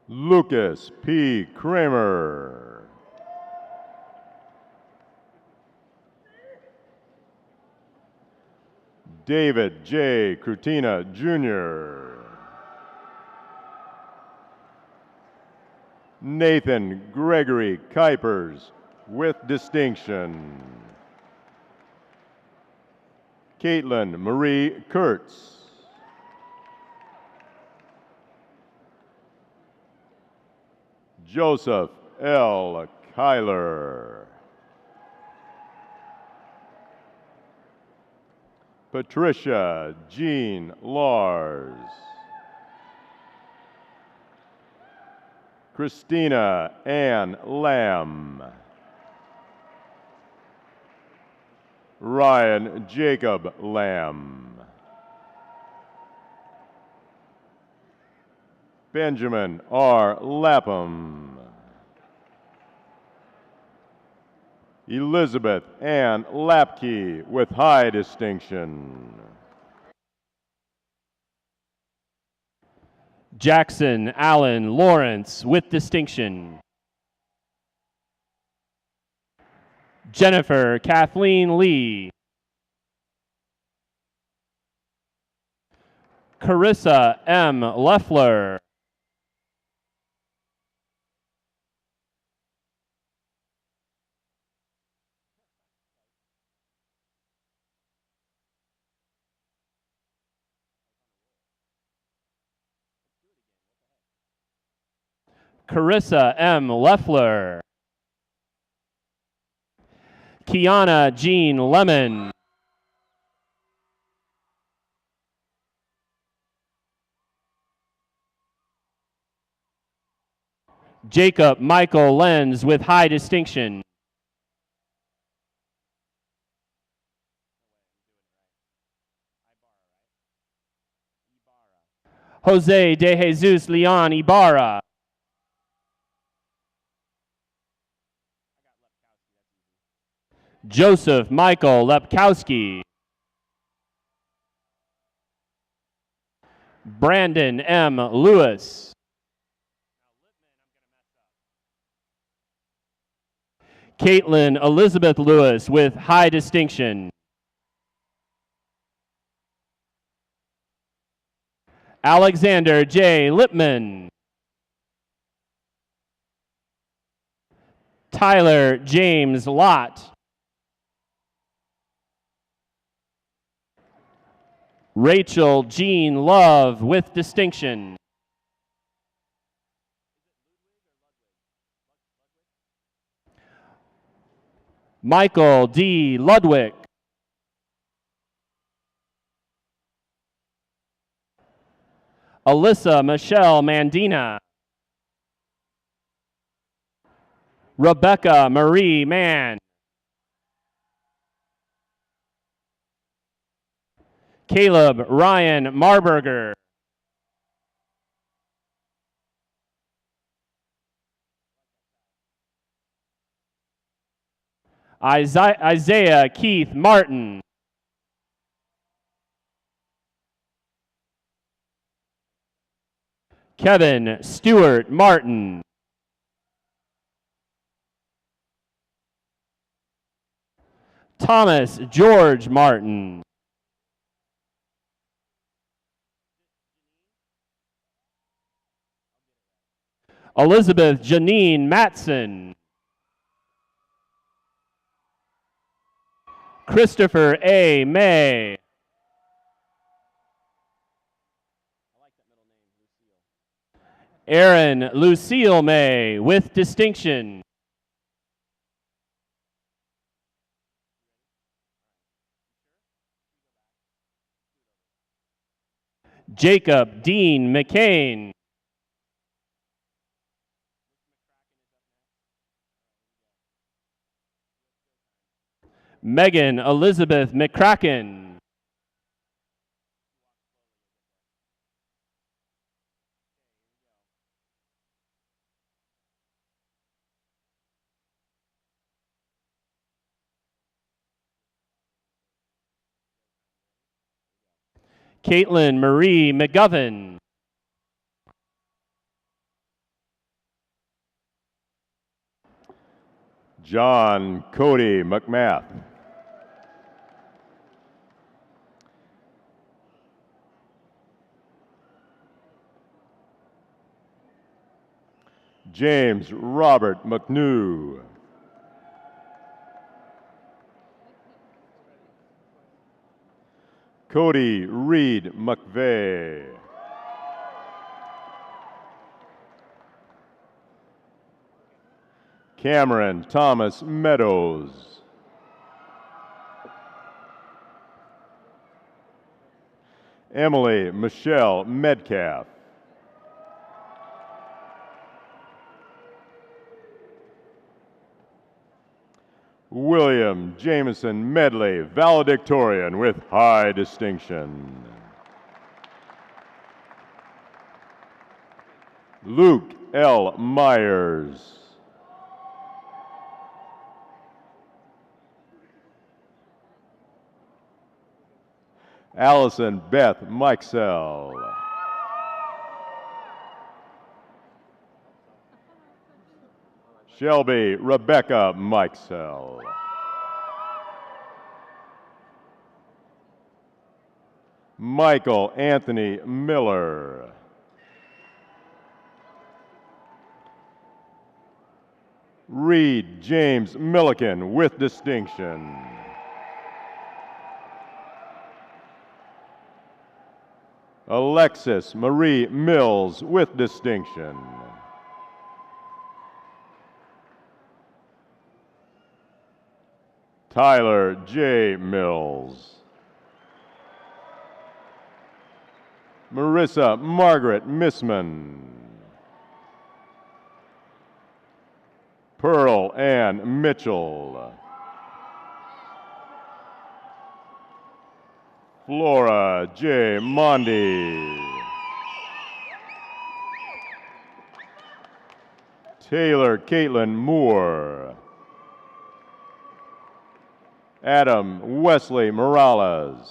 Lucas P. Kramer. David J. Crutina, Jr. Nathan Gregory Kuipers with distinction. Caitlin Marie Kurtz. Joseph L. Kyler. Patricia Jean Lars. Christina Ann Lamb. Ryan Jacob Lamb. Benjamin R. Lapham. Elizabeth Ann Lapke with high distinction. Jackson Allen Lawrence with distinction. Jennifer Kathleen Lee. Carissa M. Leffler. Carissa M. Leffler. Kiana Jean Lemon. Jacob Michael Lenz with high distinction. Jose De Jesus Leon Ibarra. Joseph Michael Lepkowski. Brandon M. Lewis. Caitlin Elizabeth Lewis with high distinction. Alexander J. Lipman. Tyler James Lott. Rachel Jean Love with distinction. Michael D. Ludwig. Alyssa Michelle Mandina. Rebecca Marie Mann. Caleb Ryan Marburger. Isaiah Keith Martin. Kevin Stewart Martin. Thomas George Martin. Elizabeth Janine Matson. Christopher A. May. Aaron Lucille May with distinction. Jacob Dean McCain. Megan Elizabeth McCracken. Caitlin Marie McGovern. John Cody McMath. James Robert McNew. Cody Reed McVeigh. Cameron Thomas Meadows. Emily Michelle Medcalf. William Jameson Medley, valedictorian with high distinction. Luke L. Myers. Allison Beth Mikesell. Shelby Rebecca Mikesell. Michael Anthony Miller. Reed James Milliken with distinction. Alexis Marie Mills with distinction. Tyler J. Mills. Marissa Margaret Missman. Pearl Ann Mitchell. Flora J. Mondi. Taylor Caitlin Moore. Adam Wesley Morales.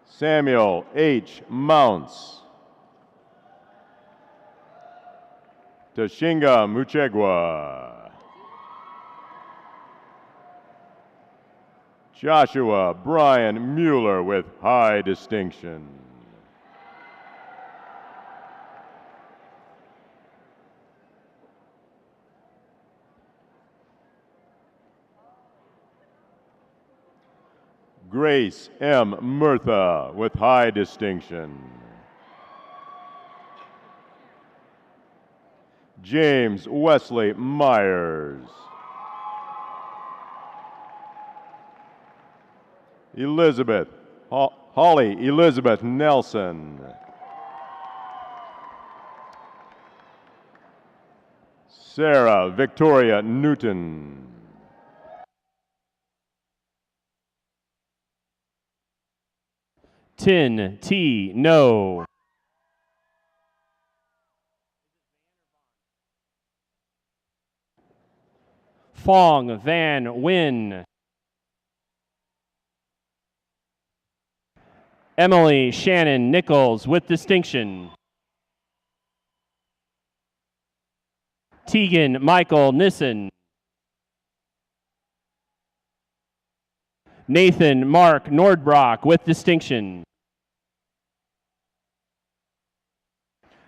Samuel H. Mounts. Tashinga Muchegwa. Joshua Brian Mueller with high distinction. Grace M. Murtha with high distinction. James Wesley Myers. Elizabeth Holly Elizabeth Nelson. Sarah Victoria Newton. Tin T. No. Fong Van Nguyen. Emily Shannon Nichols with distinction. Tegan Michael Nissen. Nathan Mark Nordbrock with distinction.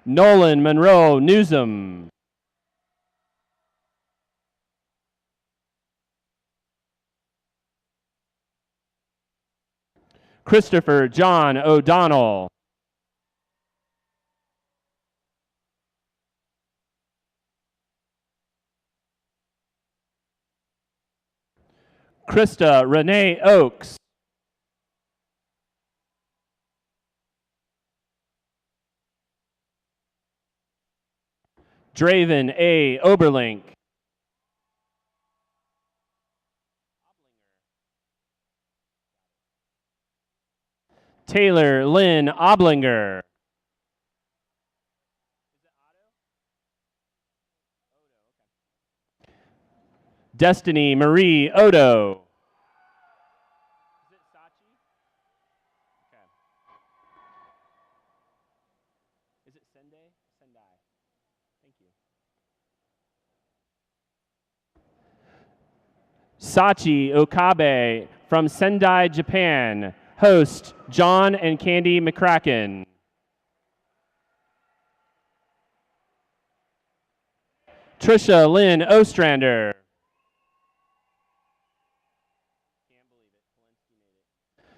Nolan Monroe Newsom. Christopher John O'Donnell. Krista Renee Oakes. Draven A. Oberlink. Taylor Lynn Oblinger. Destiny Marie Odo. Is it Sendai? Sendai. Thank you. Sachi Okabe from Sendai, Japan. Host John and Candy McCracken. Trisha Lynn Ostrander.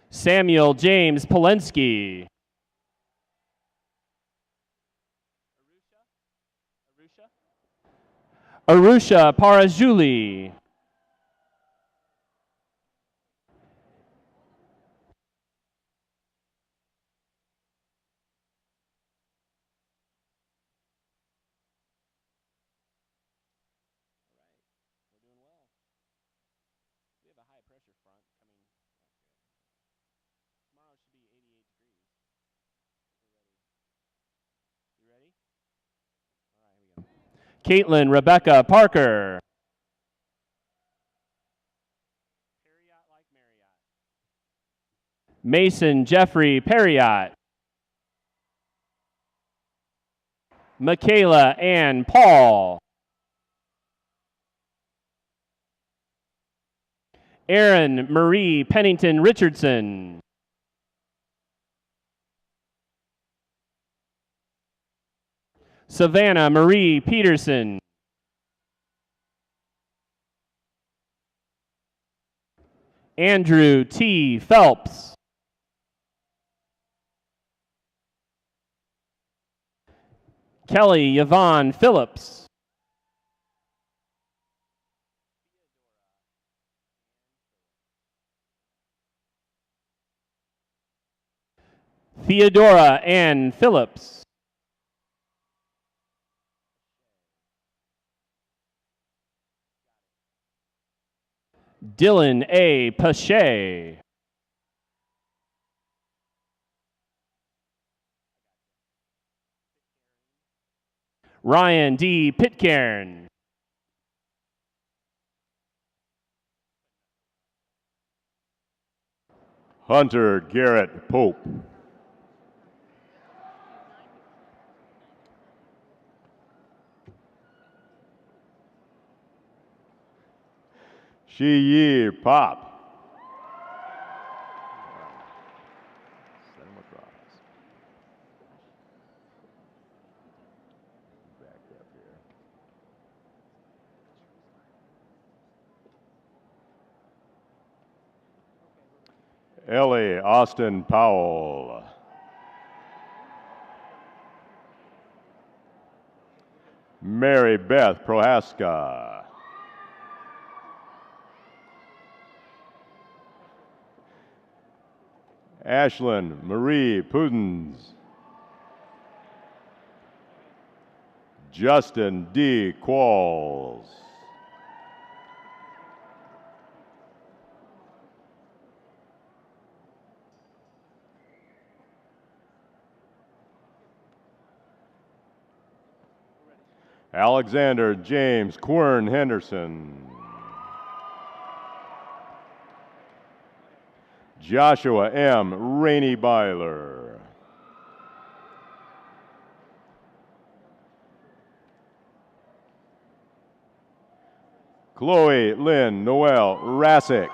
Samuel James Polensky. Arusha Parajuli. Caitlin Rebecca Parker. Mason Jeffrey Perriott. Michaela Ann Paul. Erin Marie Pennington Richardson. Savannah Marie Peterson. Andrew T. Phelps. Kelly Yvonne Phillips. Theodora Ann Phillips. Dylan A. Pache. Ryan D. Pitcairn. Hunter Garrett Pope. Shi Yi Pop. Send him across. Back up here. Ellie Austin Powell. Mary Beth Prohaska. Ashlyn Marie Pudens. Justin D. Qualls. Alexander James Quern Henderson. Joshua M. Rainey Byler. Chloe Lynn Noel Rassick.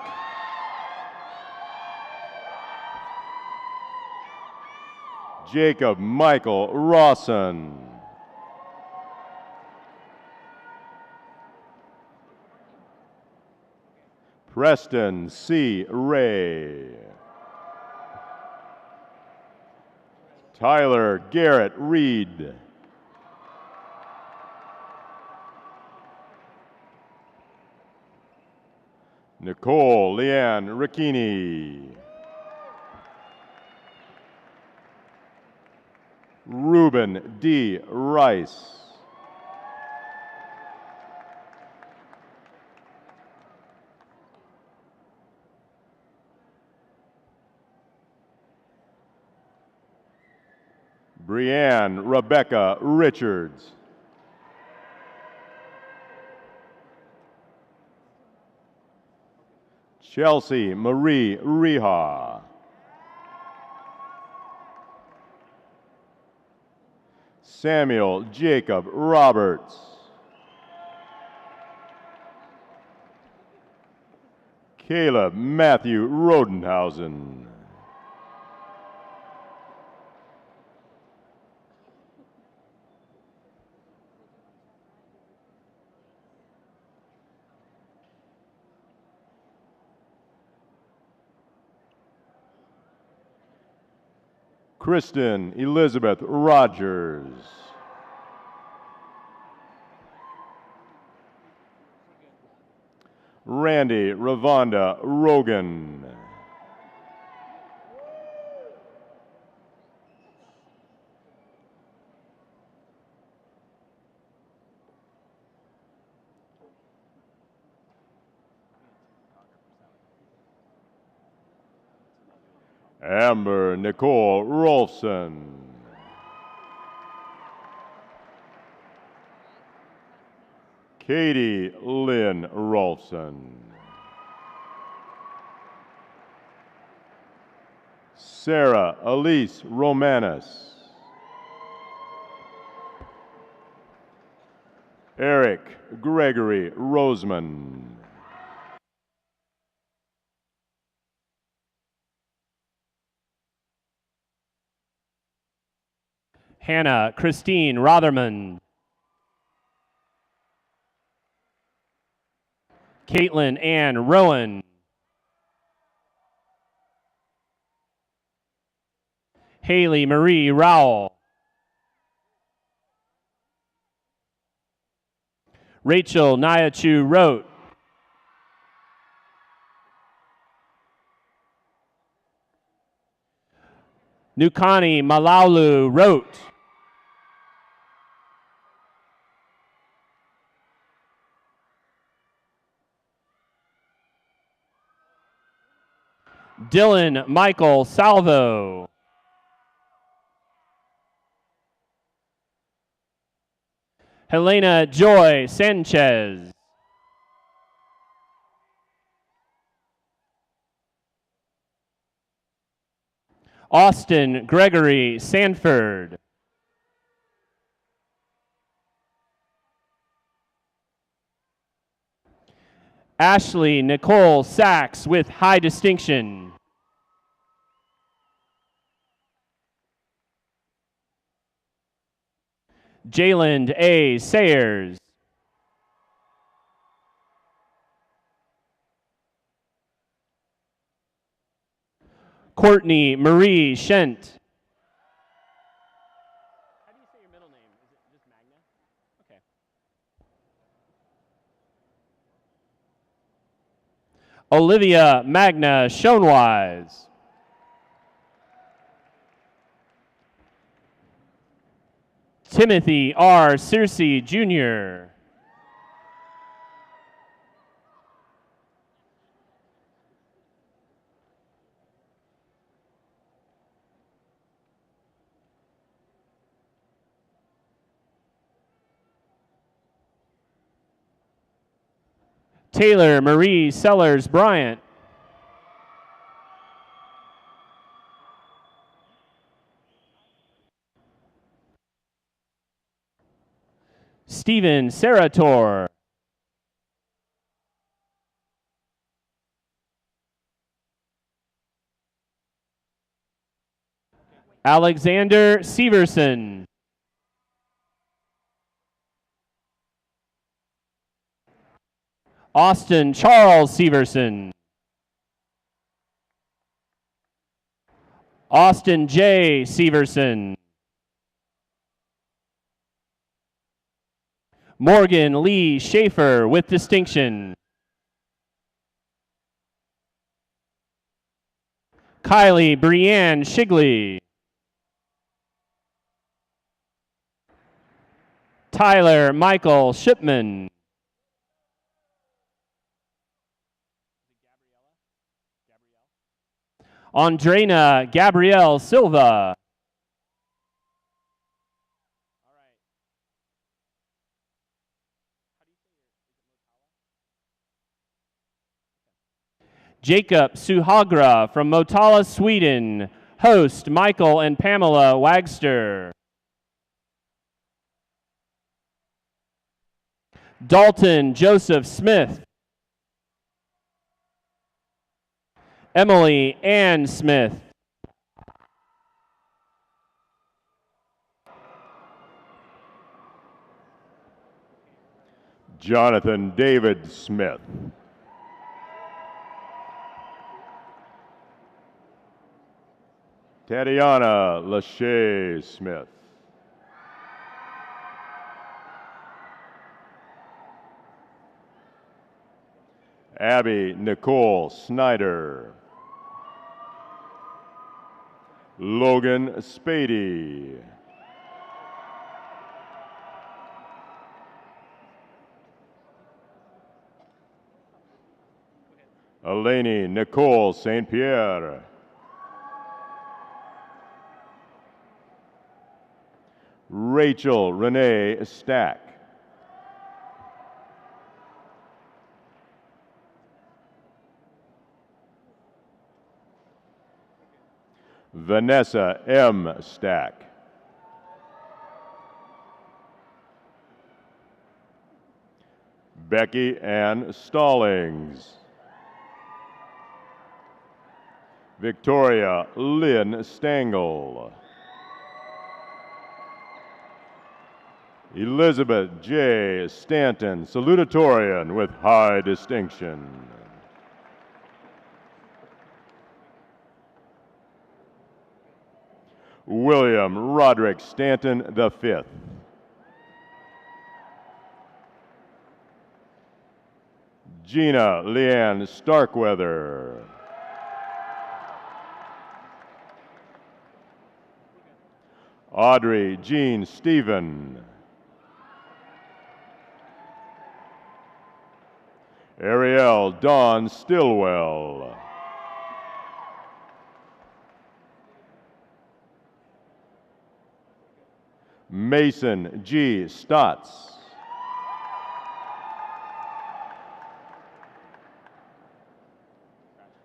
Jacob Michael Rawson. Preston C. Ray. Tyler Garrett Reed. Nicole Leanne Ricchini. Ruben D. Rice. Brianne Rebecca Richards. Chelsea Marie Reha. Samuel Jacob Roberts. Caleb Matthew Rodenhausen. Kristen Elizabeth Rogers. Randy Ravonda Rogan. Amber Nicole Rolfson. Katie Lynn Rolfson. Sarah Elise Romanis. Eric Gregory Roseman. Hannah Christine Rotherman. Caitlin Ann Rowan. Haley Marie Rowell. Rachel Nyachu Rote. Nukani Malaulu Rote. Dylan Michael Salvo. Helena Joy Sanchez. Austin Gregory Sanford. Ashley Nicole Sachs with high distinction. Jayland A. Sayers. Courtney Marie Shent. How do you say your middle name? Is it just Magna? Okay. Olivia Magna Schoenwise. Timothy R. Searcy, Jr. Taylor Marie Sellers Bryant. Stephen Sarator. Alexander Severson. Austin Charles Severson. Austin J. Severson. Morgan Lee Schaefer with distinction. Kylie Brianne Shigley. Tyler Michael Shipman. Andrena Gabrielle Silva. Jacob Suhagra from Motala, Sweden. Host Michael and Pamela Wagster. Dalton Joseph Smith. Emily Ann Smith. Jonathan David Smith. Tatiana Lachey Smith. Abby Nicole Snyder. Logan Spady. Eleni Nicole St. Pierre. Rachel Renee Stack. Vanessa M. Stack. Becky Ann Stallings. Victoria Lynn Stengel. Elizabeth J. Stanton, salutatorian with high distinction. William Roderick Stanton V. Gina Leanne Starkweather. Audrey Jean Stephen. Ariel Dawn Stillwell. Mason G. Stotts.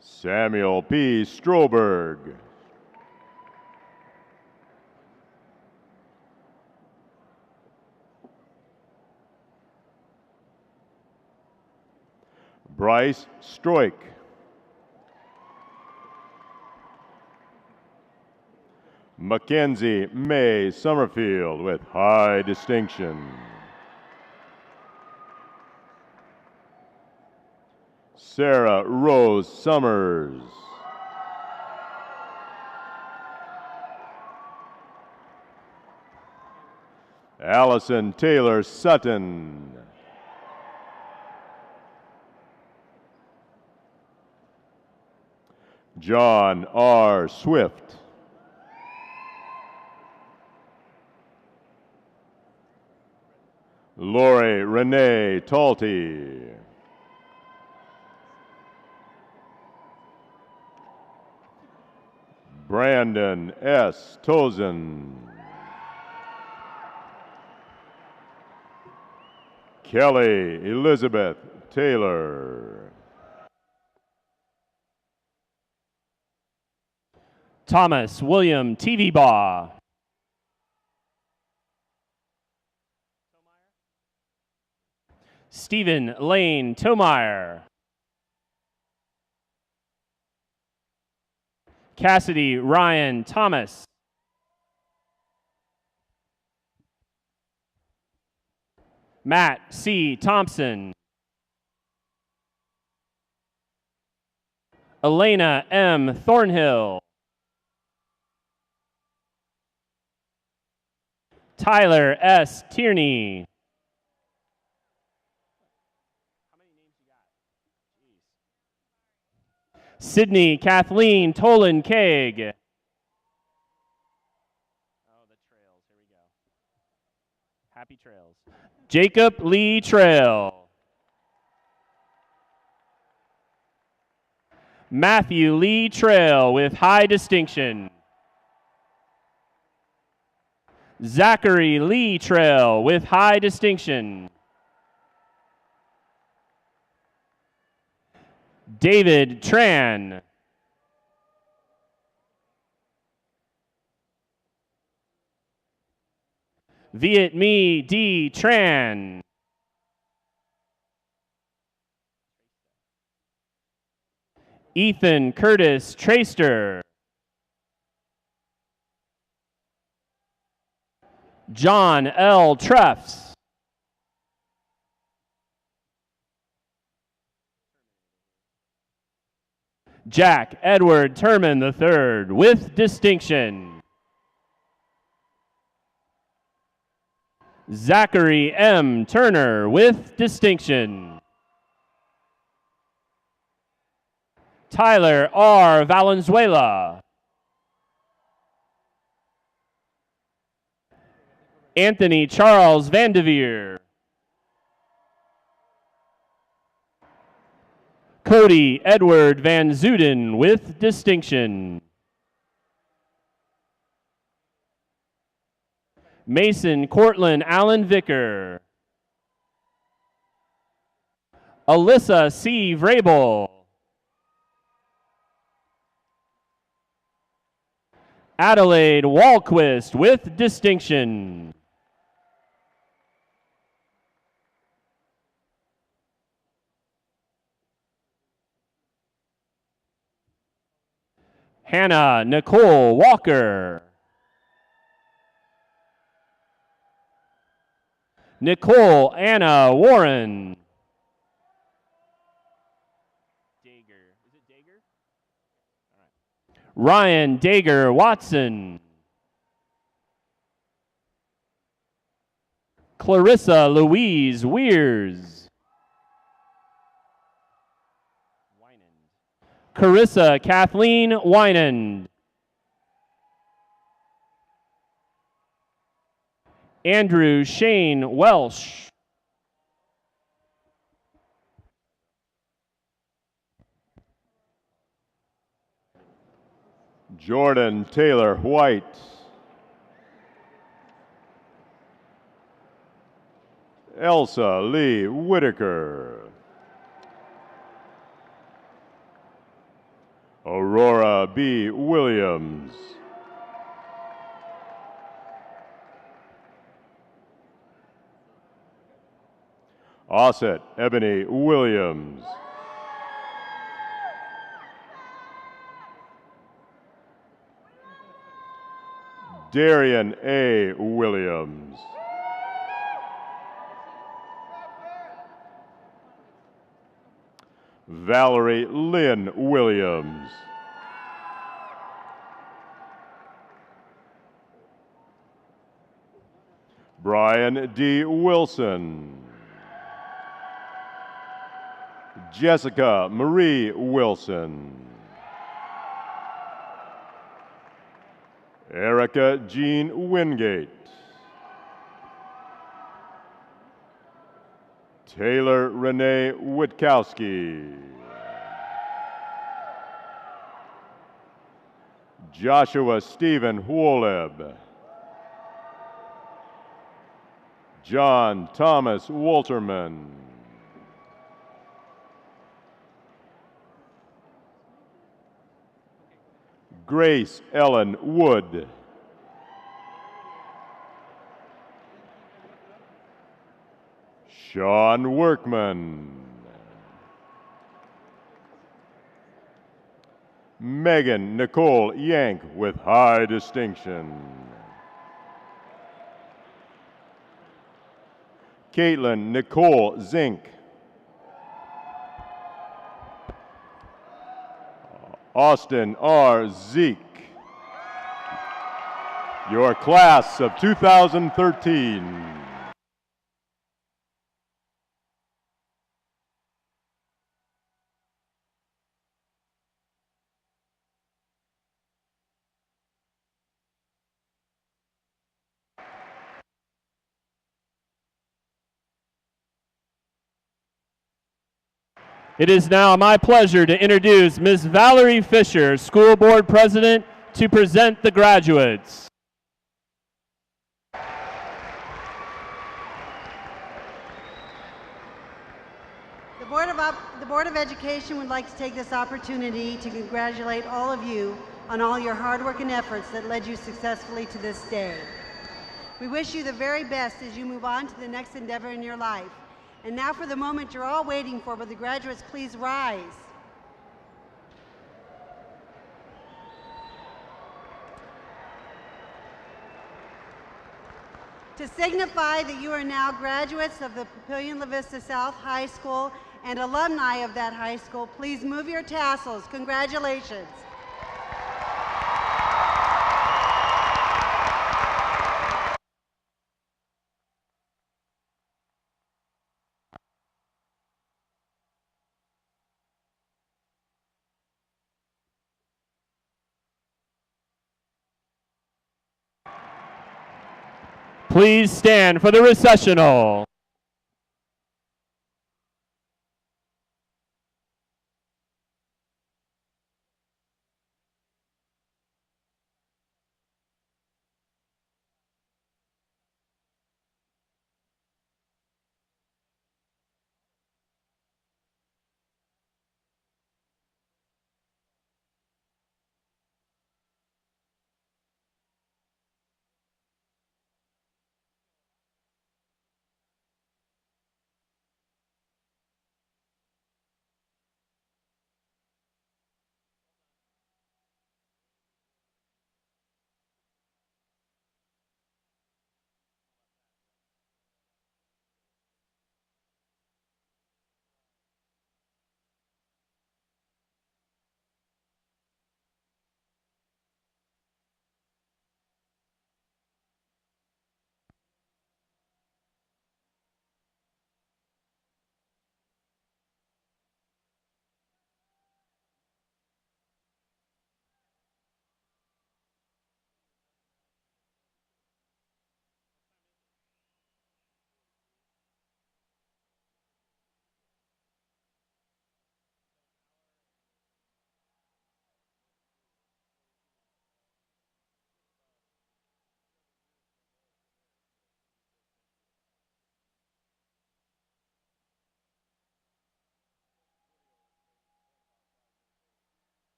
Samuel P. Stroberg. Bryce Stroik. Mackenzie May Summerfield with high distinction. Sarah Rose Summers. Allison Taylor Sutton. John R. Swift. Lori Renee Talty. Brandon S. Tozen. Kelly Elizabeth Taylor. Thomas William Tevebaugh. Stephen Lane Tomeyer. Cassidy Ryan Thomas. Matt C. Thompson. Elena M. Thornhill. Tyler S. Tierney. Sydney Kathleen Tolan Kaig. Oh, the trails. Here we go. Happy trails. Jacob Lee Trail. Matthew Lee Trail with high distinction. Zachary Lee Trail with high distinction. David Tran. Viet Mi D. Tran. Ethan Curtis Traster. John L. Truffs. Jack Edward Turman III with distinction. Zachary M. Turner with distinction. Tyler R. Valenzuela. Anthony Charles Vandeveer. Cody Edward Van Zuden with distinction. Mason Cortland Allen Vicker. Alyssa C. Vrabel. Adelaide Walquist with distinction. Hannah Nicole Walker. Nicole Anna Warren. Dager. Is it Dager? All right. Ryan Dager Watson. Clarissa Louise Weirs. Carissa Kathleen Winand. Andrew Shane Welsh. Jordan Taylor White. Elsa Lee Whitaker. Aurora B. Williams. Osset Ebony Williams. Darian A. Williams. Valerie Lynn Williams. Brian D. Wilson. Jessica Marie Wilson. Erica Jean Wingate. Taylor Renee Witkowski. Joshua Stephen Woleb. John Thomas Wolterman. Grace Ellen Wood. Sean Workman. Megan Nicole Yank with high distinction. Caitlin Nicole Zink. Austin R. Zeke. Your class of 2013. It is now my pleasure to introduce Ms. Valerie Fisher, School Board President, to present the graduates. The Board of Education would like to take this opportunity to congratulate all of you on all your hard work and efforts that led you successfully to this day. We wish you the very best as you move on to the next endeavor in your life. And now for the moment you're all waiting for, will the graduates please rise? To signify that you are now graduates of the Papillion-La Vista South High School and alumni of that high school, please move your tassels. Congratulations. Please stand for the recessional.